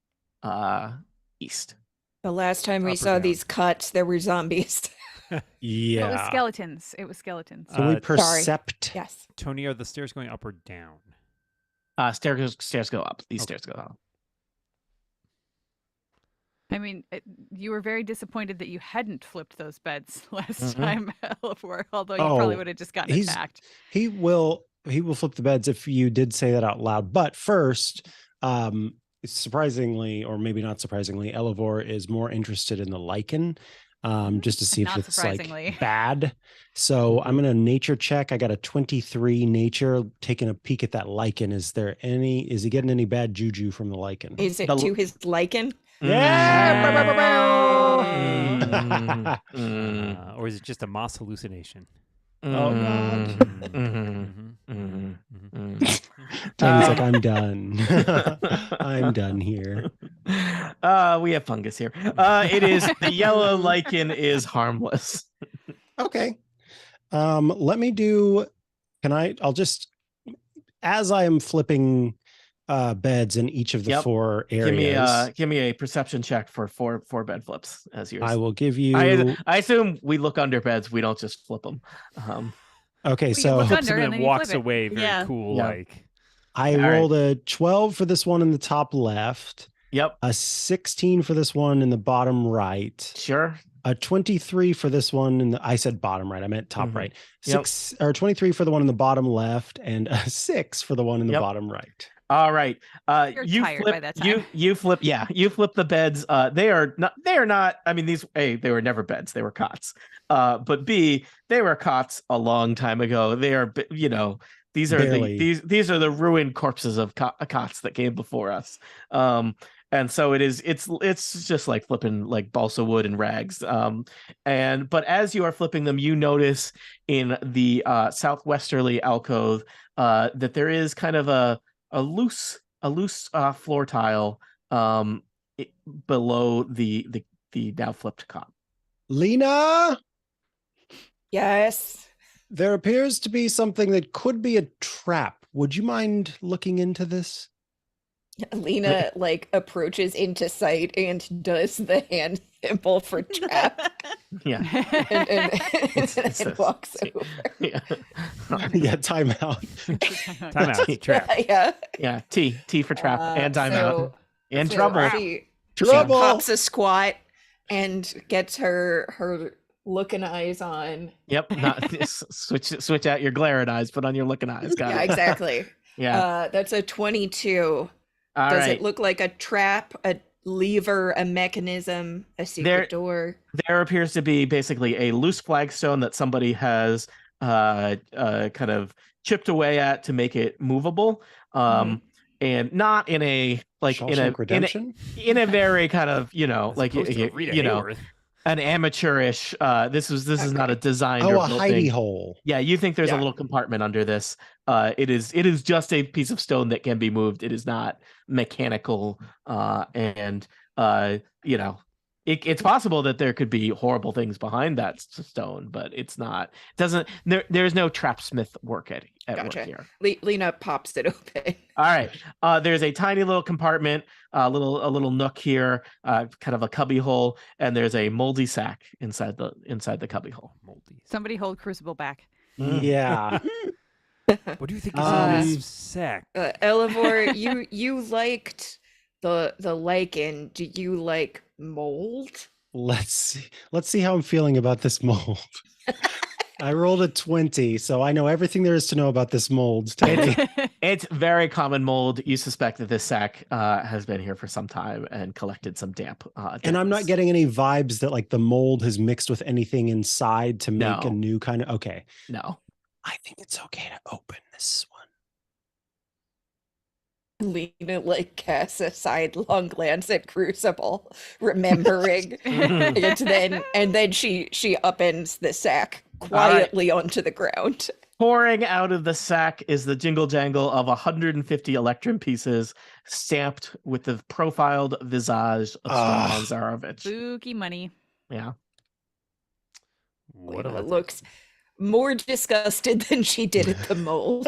east. The last time we Up or saw down? these cuts, there were zombies. Yeah. It was skeletons. It was skeletons. So we percept. Yes. Tony, are the stairs going up or down? Stairs go up. These Okay. stairs go up. I mean, you were very disappointed that you hadn't flipped those beds last time, Elevor, although you probably would have just gotten attacked. He will flip the beds if you did say that out loud. But first, surprisingly, or maybe not surprisingly, Elevor is more interested in the lichen, just to see if Not it's surprisingly. bad. So I'm gonna nature check. I got a 23 nature. Taking a peek at that lichen. Is he getting any bad juju from the lichen? Is it to his liking? Yeah. Or is it just a moss hallucination? Oh God. Tony's like, I'm done. I'm done here. We have fungus here. It is the yellow lichen is harmless. Okay. Let me do. I'll just, as I am flipping beds in each of the 4 areas. Give me a perception check for four bed flips as yours. I will give you. I assume we look under beds. We don't just flip them. Okay, We so look Flips under him and and then you walks flip it. away very Yeah. cool Yeah. like. I All right. rolled a 12 for this one in the top left, Yep. a 16 for this one in the bottom right, Sure. a 23 for this one in the. I said bottom right. I meant top Mhm. right. Yep. 23 for the one in the bottom left, and a 6 for the one in the Yep. bottom right. All right. You're You tired flip, by that time. You flip. Yeah, you flip the beds. They are not. I mean, these. A, they were never beds. They were cots. But B, they were cots a long time ago. They are. These are Barely. these are the ruined corpses of cots that came before us. And so it's just like flipping like balsa wood and rags. But as you are flipping them, you notice in the southwesterly alcove that there is kind of a loose floor tile below the now flipped cot. Lena, Yes. there appears to be something that could be a trap. Would you mind looking into this? Lena like approaches into sight and does the hand symbol for trap Yeah. and walks over. Yeah. Yeah, timeout. Timeout. Trap. Yeah. T for trap and timeout and so trouble. She Trouble. pops a squat and gets her looking eyes on. Yep. Not switch out your glaring eyes. Put on your looking eyes. Got Yeah, it. exactly. Yeah. That's a 22. All Does right. it look like a trap, a lever, a mechanism, a secret door? There appears to be basically a loose flagstone that somebody has kind of chipped away at to make it movable. And not in a like Redemption? in a very kind of, you know, As like opposed to Rita Hayworth. an amateurish this is not a designed or a built hidey thing. hole. Yeah, you think there's a little compartment under this. It is just a piece of stone that can be moved. It is not mechanical, and you know, it's possible that there could be horrible things behind that stone, but it's not. It doesn't. There's no trapsmith work at work here. Lena pops it open. All right. There's a tiny little compartment, a little nook here, kind of a cubby hole, and there's a moldy sack inside the cubby hole. Moldy. Somebody hold Crucible back. Yeah. What do you think is in this sack? Elevor, you liked the lichen. Do you like mold? Let's see how I'm feeling about this mold. I rolled a 20, so I know everything there is to know about this mold. It's very common mold. You suspect that this sack has been here for some time and collected some damp. And I'm not getting any vibes that like the mold has mixed with anything inside to make a new kind of. Okay. No. I think it's okay to open this one. Lena like casts a sidelong glance at Crucible, remembering, and then she upends the sack quietly onto the ground. Pouring out of the sack is the jingle jangle of 150 electrum pieces, stamped with the profiled visage of Strahd Zarovich. Spooky money. Yeah. What Lena looks more disgusted than she did at the mold.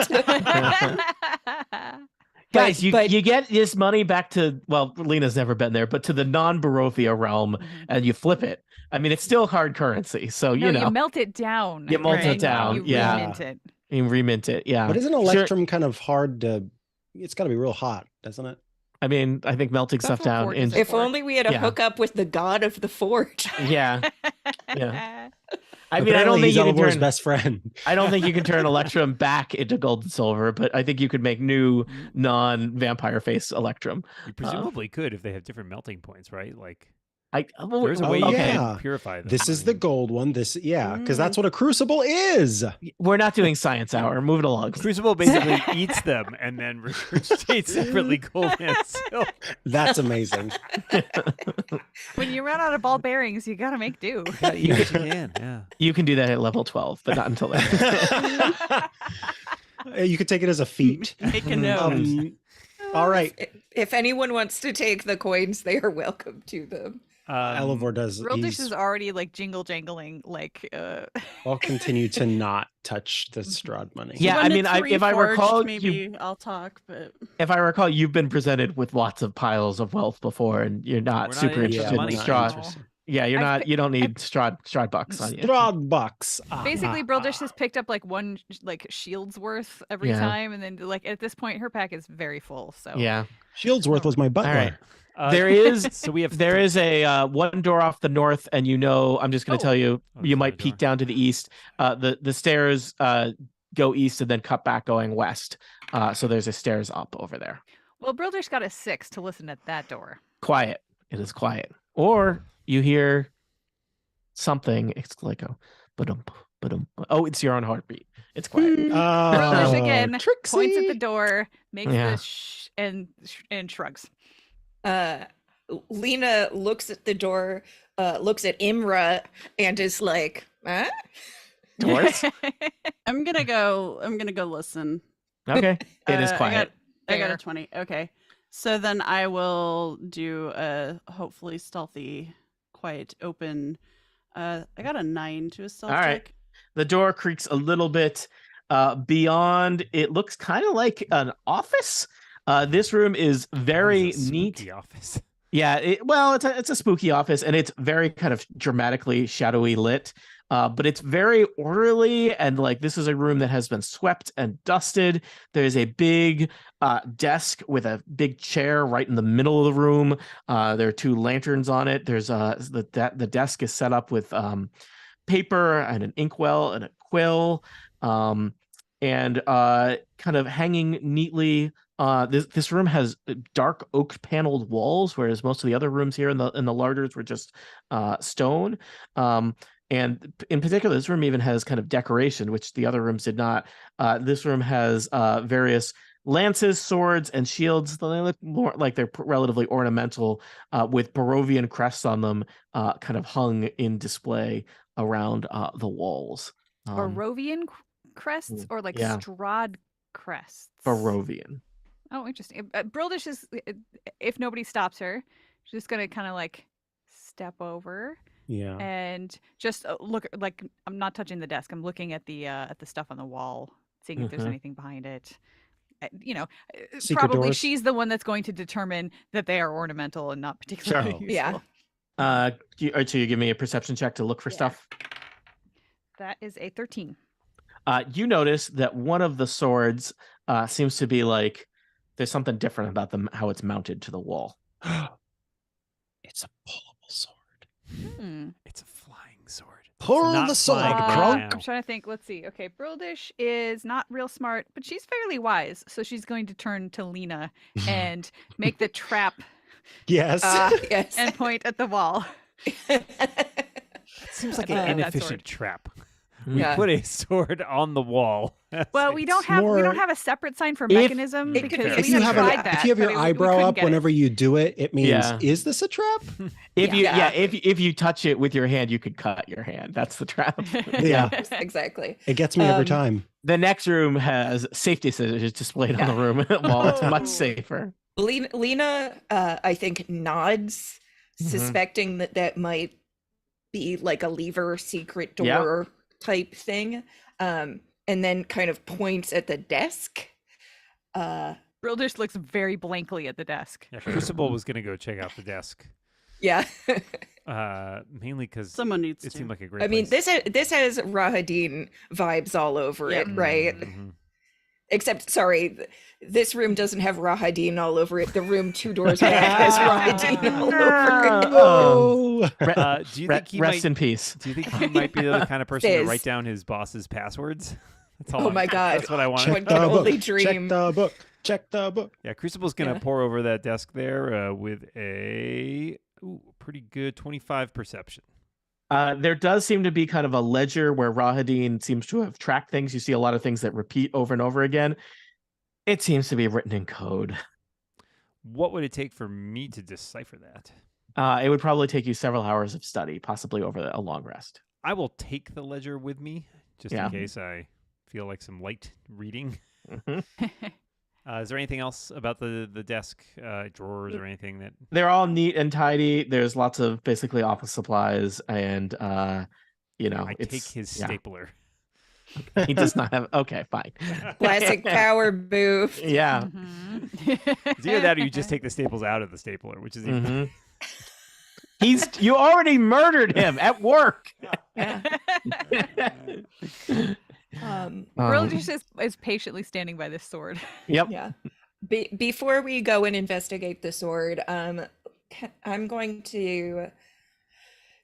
Guys, you get this money back to, well, Lena's never been there, but to the non-Barovia realm, and you flip it. I mean, it's still hard currency, so you know. You melt it down. You melt it down, You remint it. You remint it, yeah. But isn't electrum kind of hard to? It's got to be real hot, doesn't it? I mean, I think melting stuff down. If only we had a hookup with the god of the forge. Yeah. I mean, apparently I don't think he's you can Elevor's turn best friend. I don't think you can turn electrum back into gold and silver, but I think you could make new non-vampire face electrum. You presumably could if they have different melting points, right? Like there's a way you can purify them. This is the gold one. Because that's what a crucible is. We're not doing science hour. Move it along. Crucible basically eats them and then regurgitates separately gold and silver. That's amazing. When you run out of ball bearings, you gotta make do. You can, yeah. You can do that at level 12, but not until then. You could take it as a feat. Make a note. All right. If anyone wants to take the coins, they are welcome to them. Elevor does. Roldish is already like jingle jangling, like. I'll continue to not touch the Strahd money. Yeah, I mean, if I recall, maybe I'll talk. But if I recall, you've been presented with lots of piles of wealth before, and you're not super interested in Strahd. Yeah, you're not. You don't need Strahd bucks on you. Strahd bucks. Basically, Brildish has picked up like one shield's worth every time, and then like at this point, her pack is very full. So yeah, shield's worth was my butler. All right. There is a one door off the north, and I'm just going to tell you, you might peek down to the east. The stairs go east and then cut back going west. So there's a stairs up over there. Well, Brildish got a 6 to listen at that door. Quiet. It is quiet. Or you hear something. It's like a ba-dum, ba-dum. Oh, it's your own heartbeat. It's quiet. Brildish again Trixie. points at the door, makes this and shrugs. Lena looks at the door, looks at Imra, and is like, huh? Doors? I'm gonna go listen. Okay. It is quiet. I got a 20. Okay. So then I will do a hopefully stealthy, quiet, open. I got a 9 to a stealth All right. check. The door creaks a little bit. Beyond, it looks kind of like an office. This room is very That is a neat. spooky office. Yeah, it's a spooky office, and it's very kind of dramatically shadowy lit. But it's very orderly, and like this is a room that has been swept and dusted. There's a big desk with a big chair right in the middle of the room. There are 2 lanterns on it. There's the desk is set up with paper and an inkwell and a quill, and kind of hanging neatly. This room has dark oak paneled walls, whereas most of the other rooms here in the larders were just stone. And in particular, this room even has kind of decoration, which the other rooms did not. This room has various lances, swords, and shields. They look more like they're relatively ornamental, with Barovian crests on them, kind of hung in display around the walls. Barovian crests or like Strahd crests? Barovian. Oh, interesting. Brildish is, if nobody stops her, she's just gonna kind of like step over. Yeah. And just look, like, I'm not touching the desk. I'm looking at the stuff on the wall, seeing if there's anything behind it. Secret Probably doors. she's the one that's going to determine that they are ornamental and not particularly useful. Yeah. So you give me a perception check to look for stuff. That is a 13. You notice that one of the swords seems to be like there's something different about them, how it's mounted to the wall. It's a pullable sword. It's a flying sword. Pull the sword, Kronk. I'm trying to think. Let's see. Okay, Brildish is not real smart, but she's fairly wise. So she's going to turn to Lena and make the trap. Yes. Yes. And point at the wall. That seems like an inefficient trap. We put a sword on the wall. Well, we don't have a separate sign for mechanism because if you have your eyebrow up whenever you do it, it means is this a trap? If you touch it with your hand, you could cut your hand. That's the trap. Yeah, exactly. It gets me every time. The next room has safety scissors displayed on the room wall. It's much safer. Lena, I think, nods, suspecting that might be like a lever secret door type thing, and then kind of points at the desk. Brildish looks very blankly at the desk. Yeah, Crucible was gonna go check out the desk. Yeah. Mainly because someone needs to. It seemed like a great I mean, place. this has Rahadin vibes all over it, right? Except, sorry, this room doesn't have Rahadin all over it. The room 2 doors back has Rahadin all over it. Do you think he rest in peace? Do you think he might be the kind of person to write down his boss's passwords? That's all. Oh my god, that's what I want. Check the book. Check the book. Check the book. Yeah, Crucible's gonna pour over that desk there with a pretty good 25 perception. There does seem to be kind of a ledger where Rahadin seems to have tracked things. You see a lot of things that repeat over and over again. It seems to be written in code. What would it take for me to decipher that? It would probably take you several hours of study, possibly over a long rest. I will take the ledger with me, just in case I feel like some light reading. Is there anything else about the desk, drawers, or anything that... They're all neat and tidy. There's lots of basically office supplies, and I take his stapler. He does not have... Okay, fine. Classic power move. Yeah. It's either that or you just take the staples out of the stapler, which is even... You already murdered him at work. Brildish is patiently standing by this sword. Yep. Yeah. Before we go and investigate the sword, I'm going to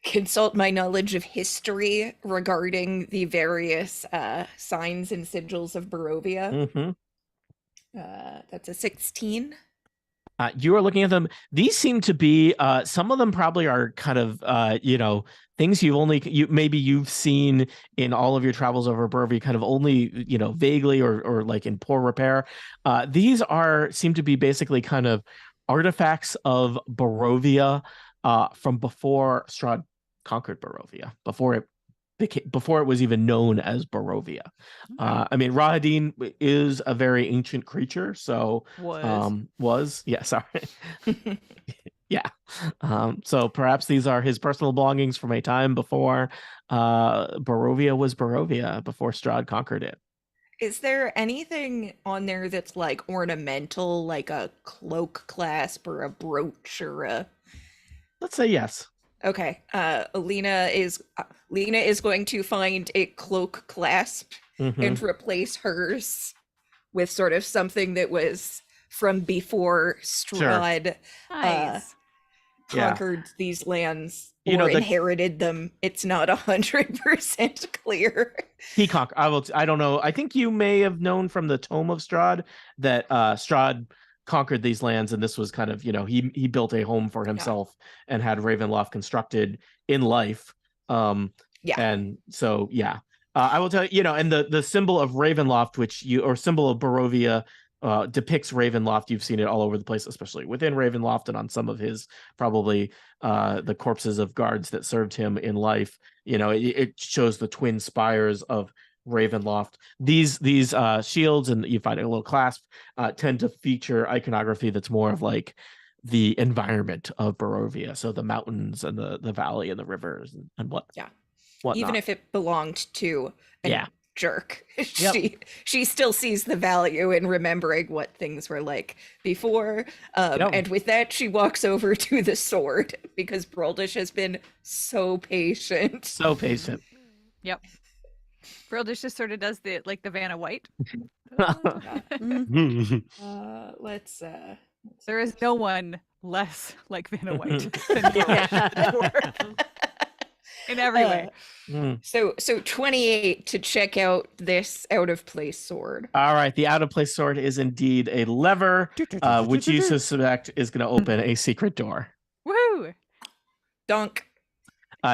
consult my knowledge of history regarding the various signs and sigils of Barovia. That's a 16. You are looking at them. These seem to be some of them probably are kind of things you've seen in all of your travels over Barovia, kind of only vaguely or like in poor repair. These seem to be basically kind of artifacts of Barovia from before Strahd conquered Barovia, before it was even known as Barovia. I mean, Rahadin is a very ancient creature, so sorry. Yeah. So perhaps these are his personal belongings from a time before Barovia was Barovia, before Strahd conquered it. Is there anything on there that's like ornamental, like a cloak clasp or a brooch or a? Let's say yes. Okay. Lena is going to find a cloak clasp Mhm. and replace hers with sort of something that was from before Strahd Nice. Yeah. conquered these lands You know, or the- inherited them. It's not 100% clear. He conquered. I don't know. I think you may have known from the Tome of Strahd that Strahd conquered these lands, and this was kind of, he built a home for himself and had Ravenloft constructed in life. Yeah. And so, yeah. I will tell you, and the symbol of Ravenloft, or symbol of Barovia, depicts Ravenloft. You've seen it all over the place, especially within Ravenloft and on some of his probably the corpses of guards that served him in life. It shows the twin spires of Ravenloft. These shields, and you find a little clasp, tend to feature iconography that's more of like the environment of Barovia, so the mountains and the valley and the rivers and whatnot. Even if it belonged to a jerk, Yep. she still sees the value in remembering what things were like before. And with that, she walks over to the sword because Broldish has been so patient. So patient. Yep. Brildish just sort of does the Vanna White. Let's There is no one less like Vanna White than Brildish. In every way. So 28 to check out this out of place sword. All right, the out of place sword is indeed a lever, which you suspect is going to open a secret door. Woo! Dunk.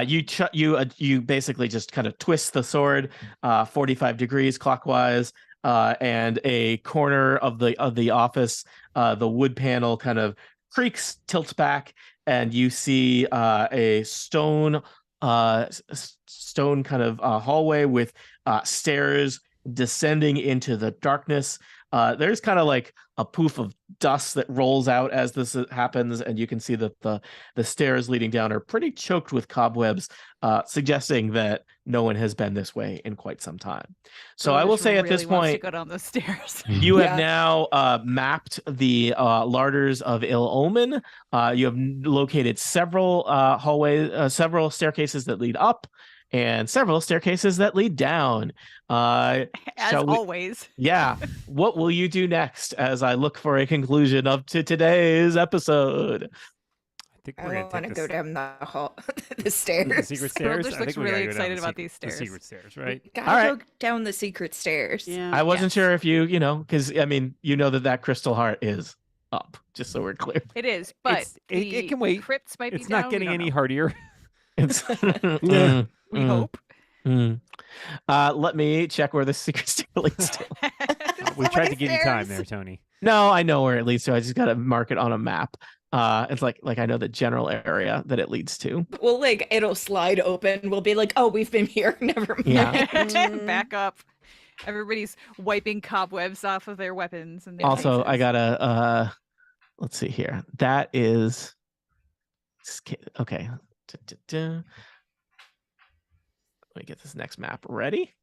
You basically just kind of twist the sword 45 degrees clockwise, and a corner of the office, the wood panel kind of creaks, tilts back, and you see a stone kind of hallway with stairs descending into the darkness. There's kind of like a poof of dust that rolls out as this happens, and you can see that the stairs leading down are pretty choked with cobwebs, suggesting that no one has been this way in quite some time. So I will say at this point, to go down those stairs. you have now mapped the larders of Ill Omen. You have located several hallways, several staircases that lead up, and several staircases that lead down. As always. Yeah. What will you do next as I look for a conclusion up to today's episode? I think I we're want to gonna go down the hall, the stairs. the secret stairs. Brildish I looks think we really gotta go down excited about these The stairs. secret stairs, right? Gotta All right. go down the secret stairs. Yeah. I wasn't sure if because that crystal heart is up, just so we're clear. It is, but it can wait. Crypts might be It's down. not getting we don't any know. hardier. It's We hope. Let me check where the secret stair leads to. We tried to give you time there, Tony. No, I know where it leads to. I just got to mark it on a map. It's like I know the general area that it leads to. Well, it'll slide open. We'll be like, oh, we've been here. Never mind. Yeah. Back up. Everybody's wiping cobwebs off of their weapons. And Also, I gotta let's see here. That is okay. Let me get this next map ready.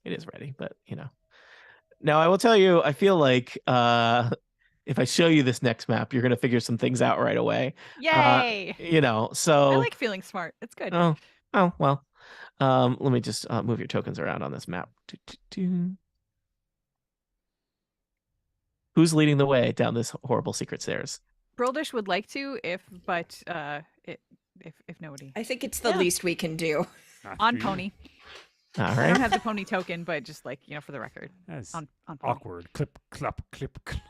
It is ready, but Now I will tell you, I feel like if I show you this next map, you're gonna figure some things out right away. Yay! So I like feeling smart. It's good. Oh well. Let me just move your tokens around on this map. Who's leading the way down this horrible secret stairs? Brildish would like to, if nobody. I think it's the least we can do. On pony. All I right. don't have the pony token, but just for the record. That's On pony. awkward. Clip, clop, clip, clop.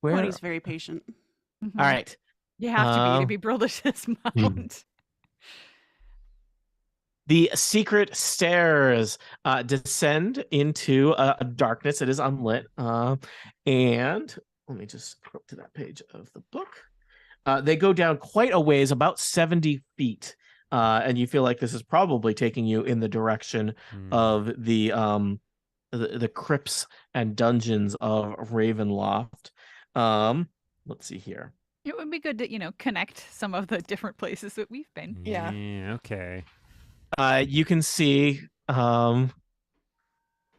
Where? Pony's very patient. Mhm. All right. You have to be Brildish's mount. The secret stairs descend into a darkness. It is unlit. And let me just go up to that page of the book. They go down quite a ways, about 70 feet. And you feel like this is probably taking you in the direction of the crypts and dungeons of Ravenloft. Let's see here. It would be good to, connect some of the different places that we've been. Yeah. Okay. You can see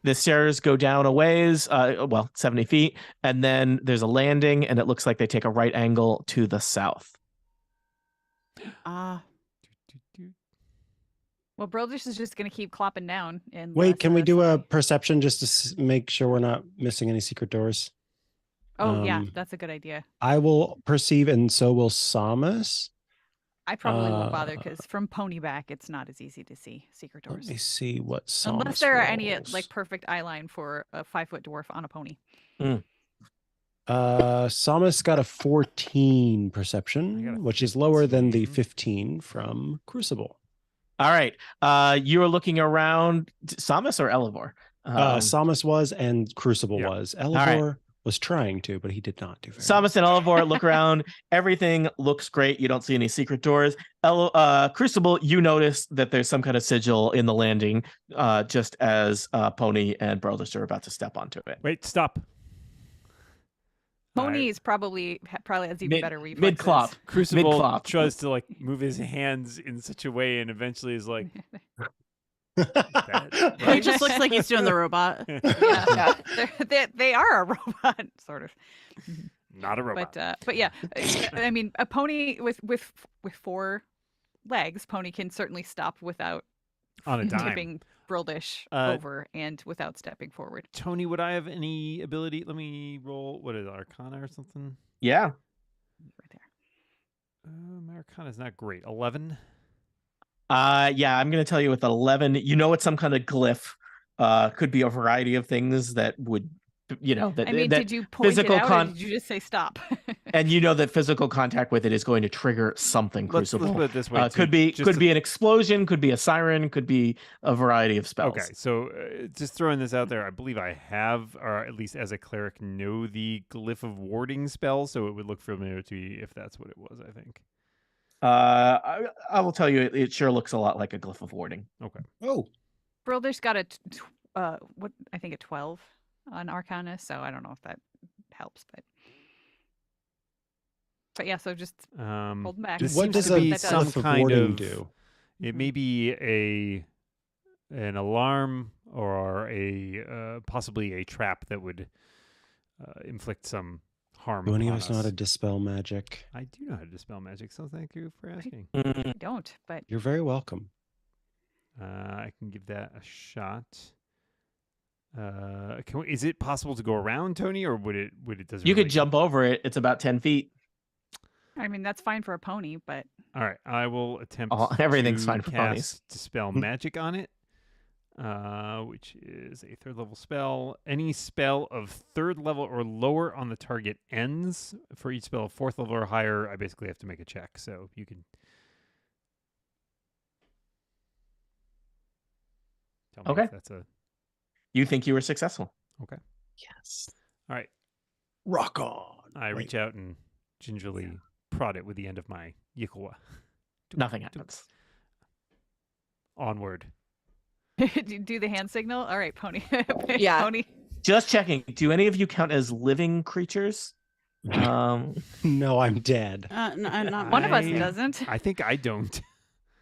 The stairs go down a ways, 70 feet, and then there's a landing, and it looks like they take a right angle to the south. Well, Brildish is just going to keep clopping down. And Wait, can we do a perception just to make sure we're not missing any secret doors? Oh, yeah, that's a good idea. I will perceive, and so will Samus. I probably won't bother because from Ponyback, it's not as easy to see secret doors. Let me see what Samus Unless there are any rolls. like perfect eye line for a 5-foot dwarf on a pony. Samus got a 14 perception, which is lower than the 15 from Crucible. All right. You are looking around. Samus or Elivor? Samus was, and Crucible was. Elivor was trying to, but he did not do very Samus and Elivor look around. Everything looks great. You don't see any secret doors. Crucible, you notice that there's some kind of sigil in the landing, just as Pony and Brildish are about to step onto it. Wait, stop. Pony is probably has even better reflexes. Mid-clop. Crucible Mid-clop. tries to like move his hands in such a way, and eventually is like, He just looks like he's doing the robot. Yeah. They are a robot, sort of. not a robot. But yeah, I mean, a pony with 4 legs, Pony can certainly stop without on a dime. tipping Brildish over and without stepping forward. Tony, would I have any ability? Let me roll. What is it, Arcana or something? Yeah. Right there. My Arcana is not great. 11. Yeah, I'm going to tell you with 11, you know it's some kind of glyph. Could be a variety of things that would, that I mean, that did you point it out or did you just say stop? And you know that physical contact with it is going to trigger something Crucible. Let's put it this way. Could be an explosion, could be a siren, could be a variety of spells. Okay, so just throwing this out there, I believe I have, or at least as a cleric, know the Glyph of Warding spell, so it would look familiar to me if that's what it was, I think. I will tell you, it sure looks a lot like a Glyph of Warding. Okay. Oh. Brildish got a 12 on Arcana, so I don't know if that helps, but yeah, so just hold them back. What does be some kind of do? It may be an alarm or a possibly a trap that would inflict some harm. Do any of us know how to dispel magic? I do know how to dispel magic, so thank you for asking. I don't, but you're very welcome. I can give that a shot. Is it possible to go around, Tony, or would it doesn't? You could jump over it. It's about 10 feet. I mean, that's fine for a pony, but all right, I will attempt. Everything's to fine for ponies. Dispel magic on it, which is a 3rd level spell. Any spell of 3rd level or lower on the target ends. For each spell of 4th level or higher, I basically have to make a check. So you can tell me if that's a. You think you were successful? Okay. Yes. All right. Rock on. I reach out and gingerly prod it with the end of my Yikawa. Nothing happens. Onward. do the hand signal. All right, Pony. Yeah. Pony. Just checking. Do any of you count as living creatures? No, I'm dead. Not One of us doesn't. I think I don't.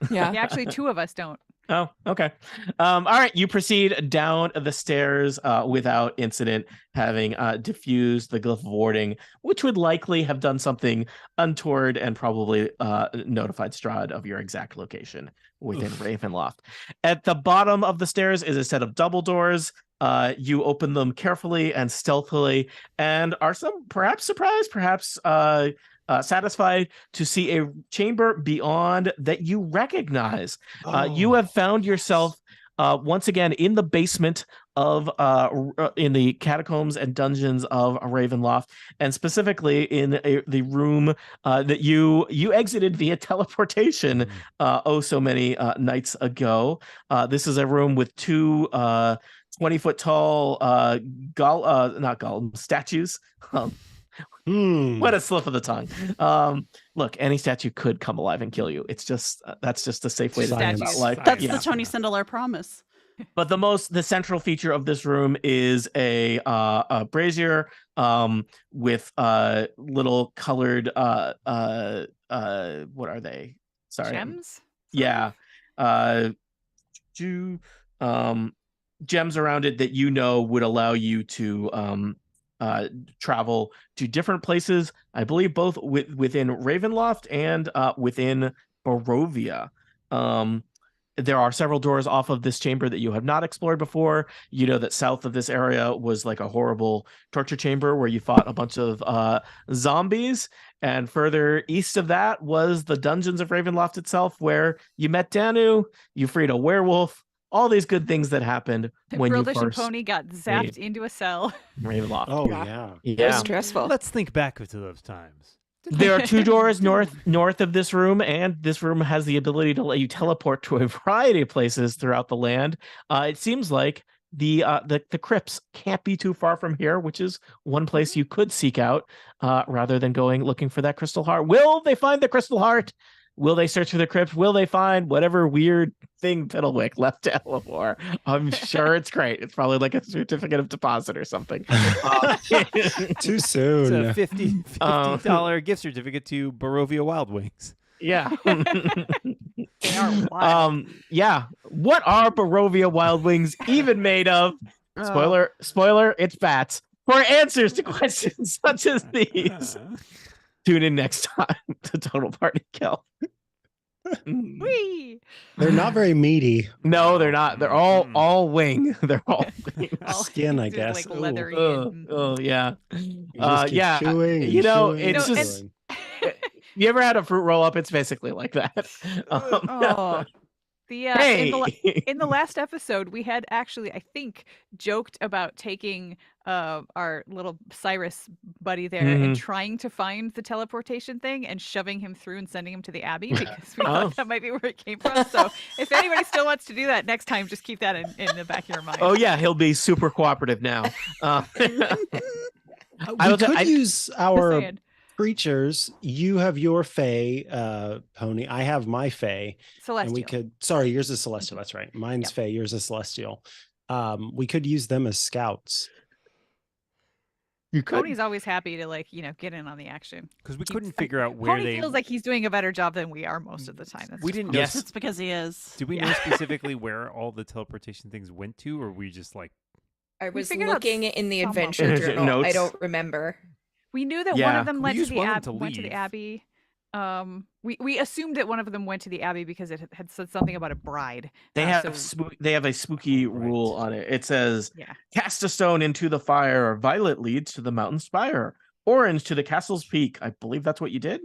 Yeah. Yeah, actually, 2 of us don't. Oh, okay. All right. You proceed down the stairs without incident, having diffused the Glyph of Warding, which would likely have done something untoward and probably notified Strahd of your exact location within Ravenloft. At the bottom of the stairs is a set of double doors. You open them carefully and stealthily and are perhaps surprised, perhaps satisfied to see a chamber beyond that you recognize. You have found yourself once again in the basement of in the catacombs and dungeons of Ravenloft, and specifically in the room that you exited via teleportation so many nights ago. This is a room with 2 20-foot tall not golem statues. What a slip of the tongue. Look, any statue could come alive and kill you. It's just that's just a safe way to think about life. That's the Tony Sindelar promise. But the central feature of this room is a brazier with little colored what are they? Sorry. Gems? Yeah. gems around it that would allow you to travel to different places. I believe both within Ravenloft and within Barovia. There are several doors off of this chamber that you have not explored before. You know that south of this area was like a horrible torture chamber where you fought a bunch of zombies. And further east of that was the dungeons of Ravenloft itself, where you met Danu, you freed a werewolf, all these good things that happened when you Brildish first and Pony got zapped into a cell. Ravenloft. Oh, Yeah. yeah. That was stressful. Let's think back to those times. There are 2 doors north of this room, and this room has the ability to let you teleport to a variety of places throughout the land. It seems like the crypts can't be too far from here, which is one place you could seek out rather than going looking for that crystal heart. Will they find the crystal heart? Will they search for the crypt? Will they find whatever weird thing Piddlewick left to Elevor? I'm sure it's great. It's probably like a certificate of deposit or something. Too soon. It's a $50 gift certificate to Barovia Wild Wings. Yeah. They are wild. Yeah. What are Barovia Wild Wings even made of? Spoiler, it's bats. For answers to questions such as these, tune in next time to Total Party Kill. Whee! They're not very meaty. No, they're not. They're all wing. They're all wing. Skin, I Just, guess. like leathery. Yeah. You just keep chewing and you know, chewing it's and just. chewing. You ever had a fruit roll up? It's basically like that. Oh. Hey. In the last episode, we had actually, I think, joked about taking our little Cyrus buddy there and trying to find the teleportation thing and shoving him through and sending him to the Abbey because we thought that might be where it came from. So if anybody still wants to do that next time, just keep that in the back of your mind. Oh yeah, he'll be super cooperative now. We could use our saying. creatures. You have your Fae, Pony. I have my Fae. Celestial. And we could, sorry, yours is Celestial. That's right. Mine's Fae, yours is Celestial. We could use them as scouts. You could. Pony's always happy to get in on the action. Because we couldn't figure out where Pony feels like he's doing a better job than we are most of the time. That's we just didn't fine. know. Yes. It's because he is. Did we know specifically where all the teleportation things went to, or we just like? I was figured out looking in the some of adventure them. journal. Notes. I don't remember. We knew that one Yeah. of them We went to used the one of them to went to the leave. Abbey. We assumed that one of them went to the Abbey because it had said something about a bride. They have so- they have a spooky rule on it. It says, Yeah. cast a stone into the fire. Violet leads to the mountain spire. Orange to the castle's peak. I believe that's what you did.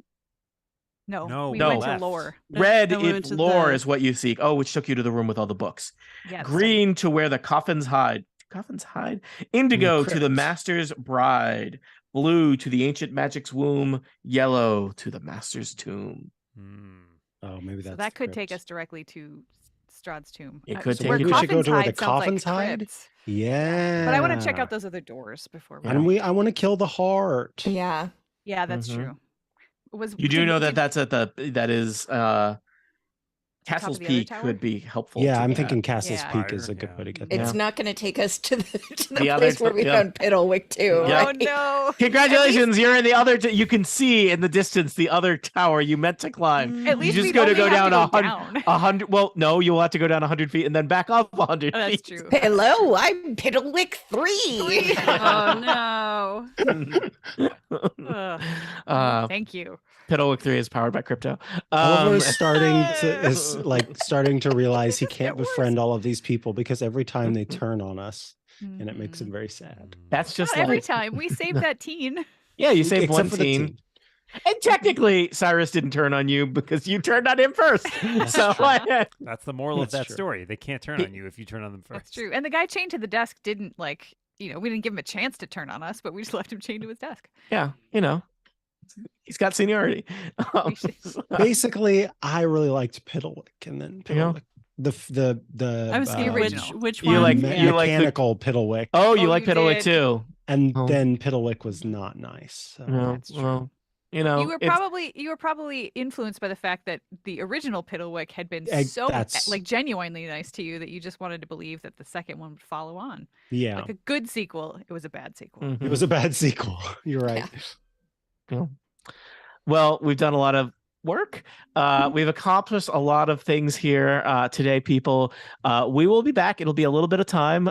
No, we no. went to left. lore. Red then we if went to lore the- is what you seek. Oh, which took you to the room with all the books. Yeah, that's Green to where the coffins hide. Coffins hide. Indigo to the crypt. master's bride. Blue to the ancient magic's womb. Yellow to the master's tomb. Oh, maybe So that's that the could take crypt. us directly to Strahd's tomb. It could So take maybe you- we should go to where the sounds like coffins hide? crypts. Yeah. But I want to check out those other doors before we. And I want to kill the heart. Yeah. Yeah, that's Mhm. true. You do know that that's at that is of Castle's the other Peak tower? could be helpful. Yeah, to I'm that. thinking Castle's Yeah. Peak is a Fire, good yeah. way to get Yeah. there. It's not going to take us to the The other place where we yeah. found Piddlewick too. Yeah. Oh right? no! Congratulations, you're in the other. You can see in the distance the other tower you meant to climb. At least just we'd gotta only go have down to go 100 100. Well, no, you'll have to go down 100 feet and then back up 100 Oh, that's feet. true. Hello, I'm Piddlewick 3. Oh no. Ugh. Thank you. Piddlewick 3 is powered by crypto. Oliver is starting to realize he can't befriend all of these people because every time they turn on us, and it makes him very sad. That's just Not every like time. We saved that teen. yeah, you saved Except one for the teen. teen. And technically, Cyrus didn't turn on you because you turned on him first. So That's the moral of That's that true. story. They can't turn on you if you turn on them first. That's true. And the guy chained to the desk didn't we didn't give him a chance to turn on us, but we just left him chained to his desk. yeah, he's got seniority. Basically, I really liked Piddlewick, and then Yeah. Piddlewick, the I was thinking which original. which You one? like- me- you like the- mechanical Piddlewick, oh, you Oh, like you Piddlewick did. too? and Oh. then Piddlewick was not nice. So. No, That's true. well, You were it's- probably influenced by the fact that the original Piddlewick had been so that's- genuinely nice to you that you just wanted to believe that the second one would follow on. Yeah, Like a good sequel, it was a bad sequel. Mhm. it was a bad sequel. You're right. Yeah. Well, we've done a lot of work. We've accomplished a lot of things here today, people. We will be back. It'll be a little bit of time.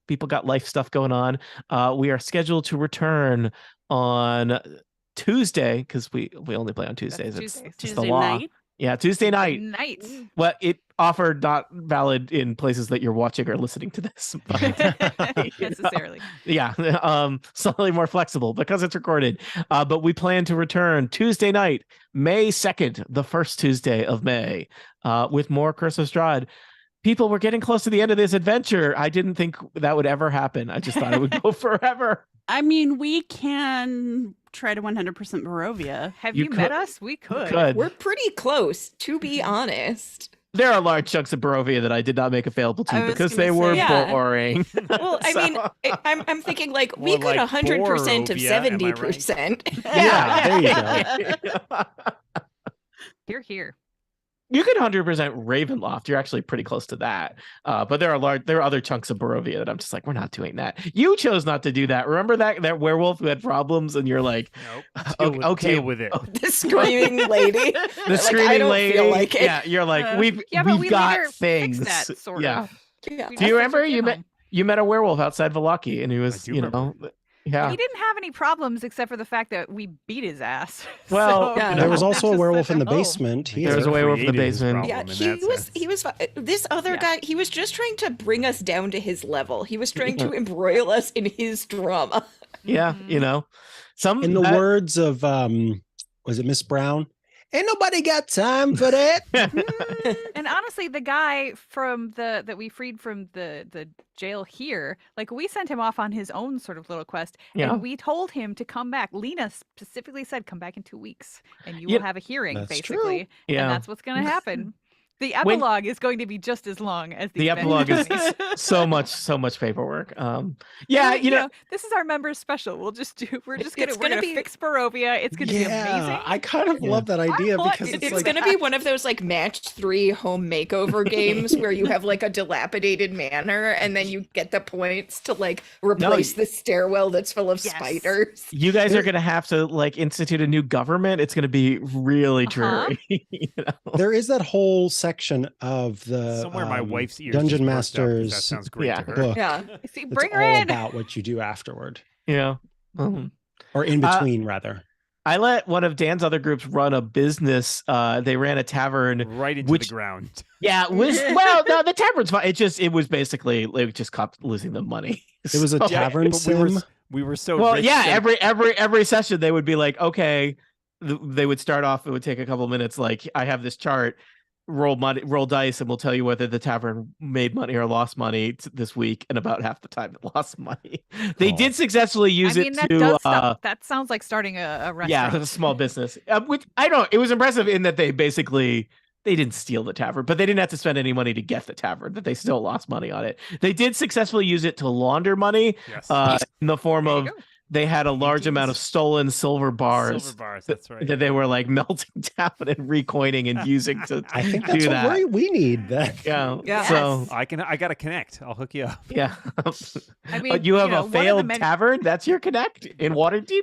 People got life stuff going on. We are scheduled to return on Tuesday because we only play on Tuesdays. It's Tuesday the law. night. Yeah, Tuesday night. Night. Well, it offered not valid in places that you're watching or listening to this. But, Necessarily. Yeah, slightly more flexible because it's recorded. But we plan to return Tuesday night, May 2nd, the first Tuesday of May, with more Curse of Strahd. People, we're getting close to the end of this adventure. I didn't think that would ever happen. I just thought it would go forever. I mean, we can try to 100% Barovia. Have You you met could- us? We could. We're pretty close, to be honest. There are large chunks of Barovia that I did not make available to I you was because gonna they were say, yeah. boring. Well, I mean, I'm thinking like we More could like 100% of Barovia, am I right? 70%. Yeah, there you go. Here, here. You could 100% Ravenloft. You're actually pretty close to that. But there are other chunks of Barovia that I'm just like, we're not doing that. You chose not to do that. Remember that werewolf who had problems, and you're like, Nope. okay, Deal with it. The screaming lady. the Like, screaming I don't lady. feel like it. Yeah, you're like, we've But we got later things. fixed that, sort Yeah. of. Yeah. We Do you just remember took you him met home. you met a werewolf outside Vallaki, and he was, do remember. yeah. He didn't have any problems except for the fact that we beat his ass. Well, Yeah. There was that's also a just werewolf such in the home. basement. He There was a werewolf in the Created his basement. Yeah, problem in that he was this other Yeah. guy, he was just trying to bring us down to his level. He was trying to embroil us in his drama. Yeah, some in the words of was it Miss Brown? Ain't nobody got time for that. And honestly, the guy that we freed from the jail here, like we sent him off on his own sort of little quest, Yeah. and we told him to come back. Lena specifically said, "Come back in 2 weeks, and you Yeah, will have a hearing." that's Basically, Yeah. and that's what's going to happen. The epilogue is going to be just as long as The adventure epilogue is journey. so much paperwork. Yeah, Well, you know, this is our members special. We're just It's gonna gonna be- fix Barovia. It's gonna be amazing. I kind of love that idea want because to it's do It's like going to be one of those like match 3 home makeover games where you have like a dilapidated manor and then you get the points to like replace the stairwell that's full of Yes. spiders. you guys are gonna have to like institute a new government. It's gonna be really dreary. there is that whole section of the Somewhere my wife's ears Dungeon just perked up 'cause Masters That sounds great Yeah. to her. book. Yeah. See, It's bring her all in. about what you do afterward, Yeah. or in between, rather. I let one of Dan's other groups run a business. They ran a tavern. Right into Which- the ground. Yeah, well, no, the tavern's fine. It was basically it just kept losing them money. It was a So- tavern But sim. we were so Well, rich yeah, that- every session they would be like, okay, they would start off. It would take a couple minutes. Like, I have this chart. Roll dice, and we'll tell you whether the tavern made money or lost money this week. And about half the time, it lost money. They Oh. did successfully use I mean, that it does to. stuff. That sounds like starting a restaurant. Yeah, a small business. Which I don't. It was impressive in that they didn't steal the tavern, but they didn't have to spend any money to get the tavern. That they still lost money on it. They did successfully use it to launder money. Yes. In the form There you of go. they had a large amount of stolen silver bars. Silver bars, that's right. That they were like melting down and recoining and using to I think do that's that. what we need. Then. Yeah. Yes. So I gotta connect. I'll hook you up. yeah. I mean, you have know, a one of the failed many- tavern. That's your connect in Waterdeep.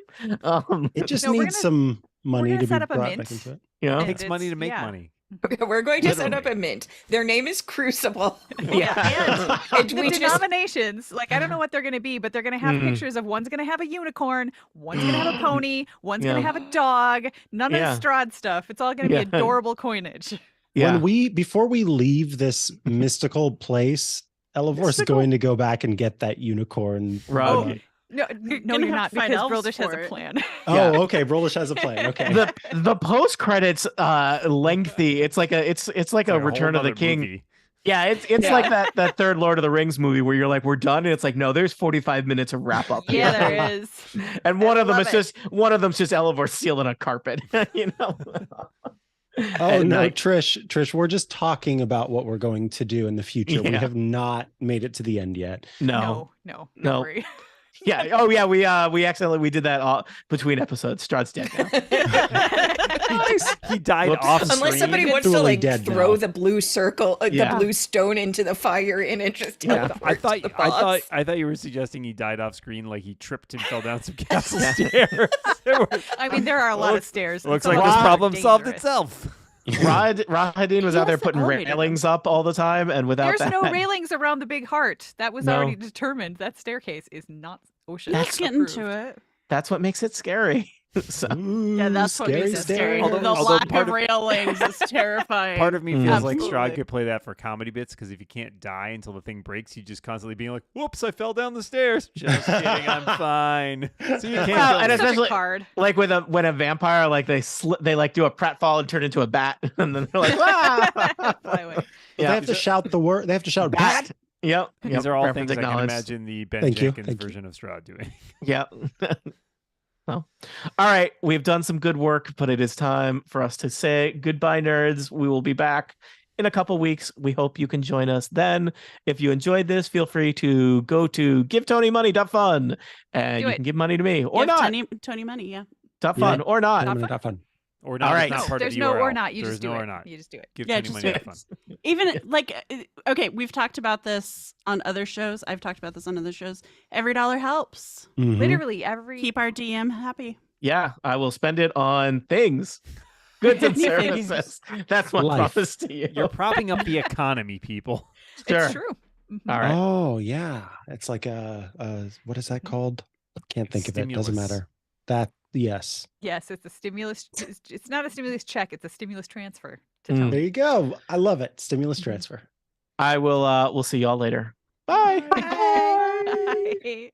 It just No, we're needs gonna- some money gonna to be set up a brought mint. back into it. you know. It takes it's- money to make yeah. money. We're going to set up Literally. a mint. Their name is Crucible. Yeah. And The we just denominations, like I don't know what they're going to be, but they're going to have Mhm. pictures of one's going to have a unicorn, one's going to have a pony, one's going Yeah. to have a dog. None Yeah. of the Strahd stuff. It's all going to Yeah. be adorable coinage. Yeah. Before we leave this mystical place, Elevor's Mystical? going to go back and get that unicorn. Rug. rug. No, You're no, gonna you're have not to find because elves Brildish has for a it. plan. Oh, Yeah. okay. Brolish has a plan. Okay. the post credits lengthy. It's like a whole Return of the nother King. movie. Yeah, it's Yeah. like that third Lord of the Rings movie where you're like, we're done, and it's like, no, there's 45 minutes of wrap up. Yeah, here. there is. And one I of them love is one of them's just Elevor stealing a carpet. You know. Oh At no, night. Trish, we're just talking about what we're going to do in the future. We Yeah. have not made it to the end yet. No. No, No. worry. Yeah. Oh yeah. We accidentally did that all between episodes. Strahd's dead now. He died Whoops. off screen. Unless somebody wants to Totally like dead throw now. the blue circle, Yeah. the blue stone into the fire and it just teleports the boss. I thought you were suggesting he died off screen, like he tripped and fell down some castle stairs. I mean, there are a lot of stairs. Looks Some like of this them are problem solved dangerous. itself. Rahadin was He out there has the putting elevator, railings up all the time, and without There's that, no railings around the big heart. That was No. already determined. That staircase is not ocean. Let's get into it. that's what makes it scary. So, Yeah, that's what scary makes it scary. Although- The although lack part of of- railings is terrifying. Part of me feels like Absolutely. Strahd could play that for comedy bits, because if you can't die until the thing breaks, you just constantly being like, "Whoops, I fell down the stairs." Just kidding, I'm fine. So you can't Well, kill and me. Such especially- a card. like when a vampire, like they like do a pratfall and turn into a bat, and then they're like, "Ah!" Fly away. They have to shout the word. They have to shout Bat. bat. Yep. These are all Reference things I can acknowledged. imagine the Ben Thank you, Jenkins thank you. version of Strahd doing. Yep. Well, all right. We've done some good work, but it is time for us to say goodbye, nerds. We will be back in a couple weeks. We hope you can join us then. If you enjoyed this, feel free to go to givetonymoney.fun and Do you it. can give money to me or Give not. Tony money, yeah. .fun or not. Not fun. Or not, All it's right. not part There's of the no URL. or not. You There's just do no it. or not. You just do it. Give Yeah, Tony just money do have it. fun. Even like, okay, we've talked about this on other shows. I've talked about this on other shows. Every dollar helps. Mhm. Literally every. Keep our DM happy. Yeah, I will spend it on things, goods and Anything. services. That's my Life. promise to you. You're propping up the economy, people. Sure. It's true. Mhm. All right. Oh yeah, it's like what is that called? Can't think of it. Doesn't Stimulus. matter. That yes. Yes, it's a stimulus. It's not a stimulus check. It's a stimulus transfer to Mm. Tony. There you go. I love it. Stimulus transfer. I will. We'll see y'all later. Bye. Bye.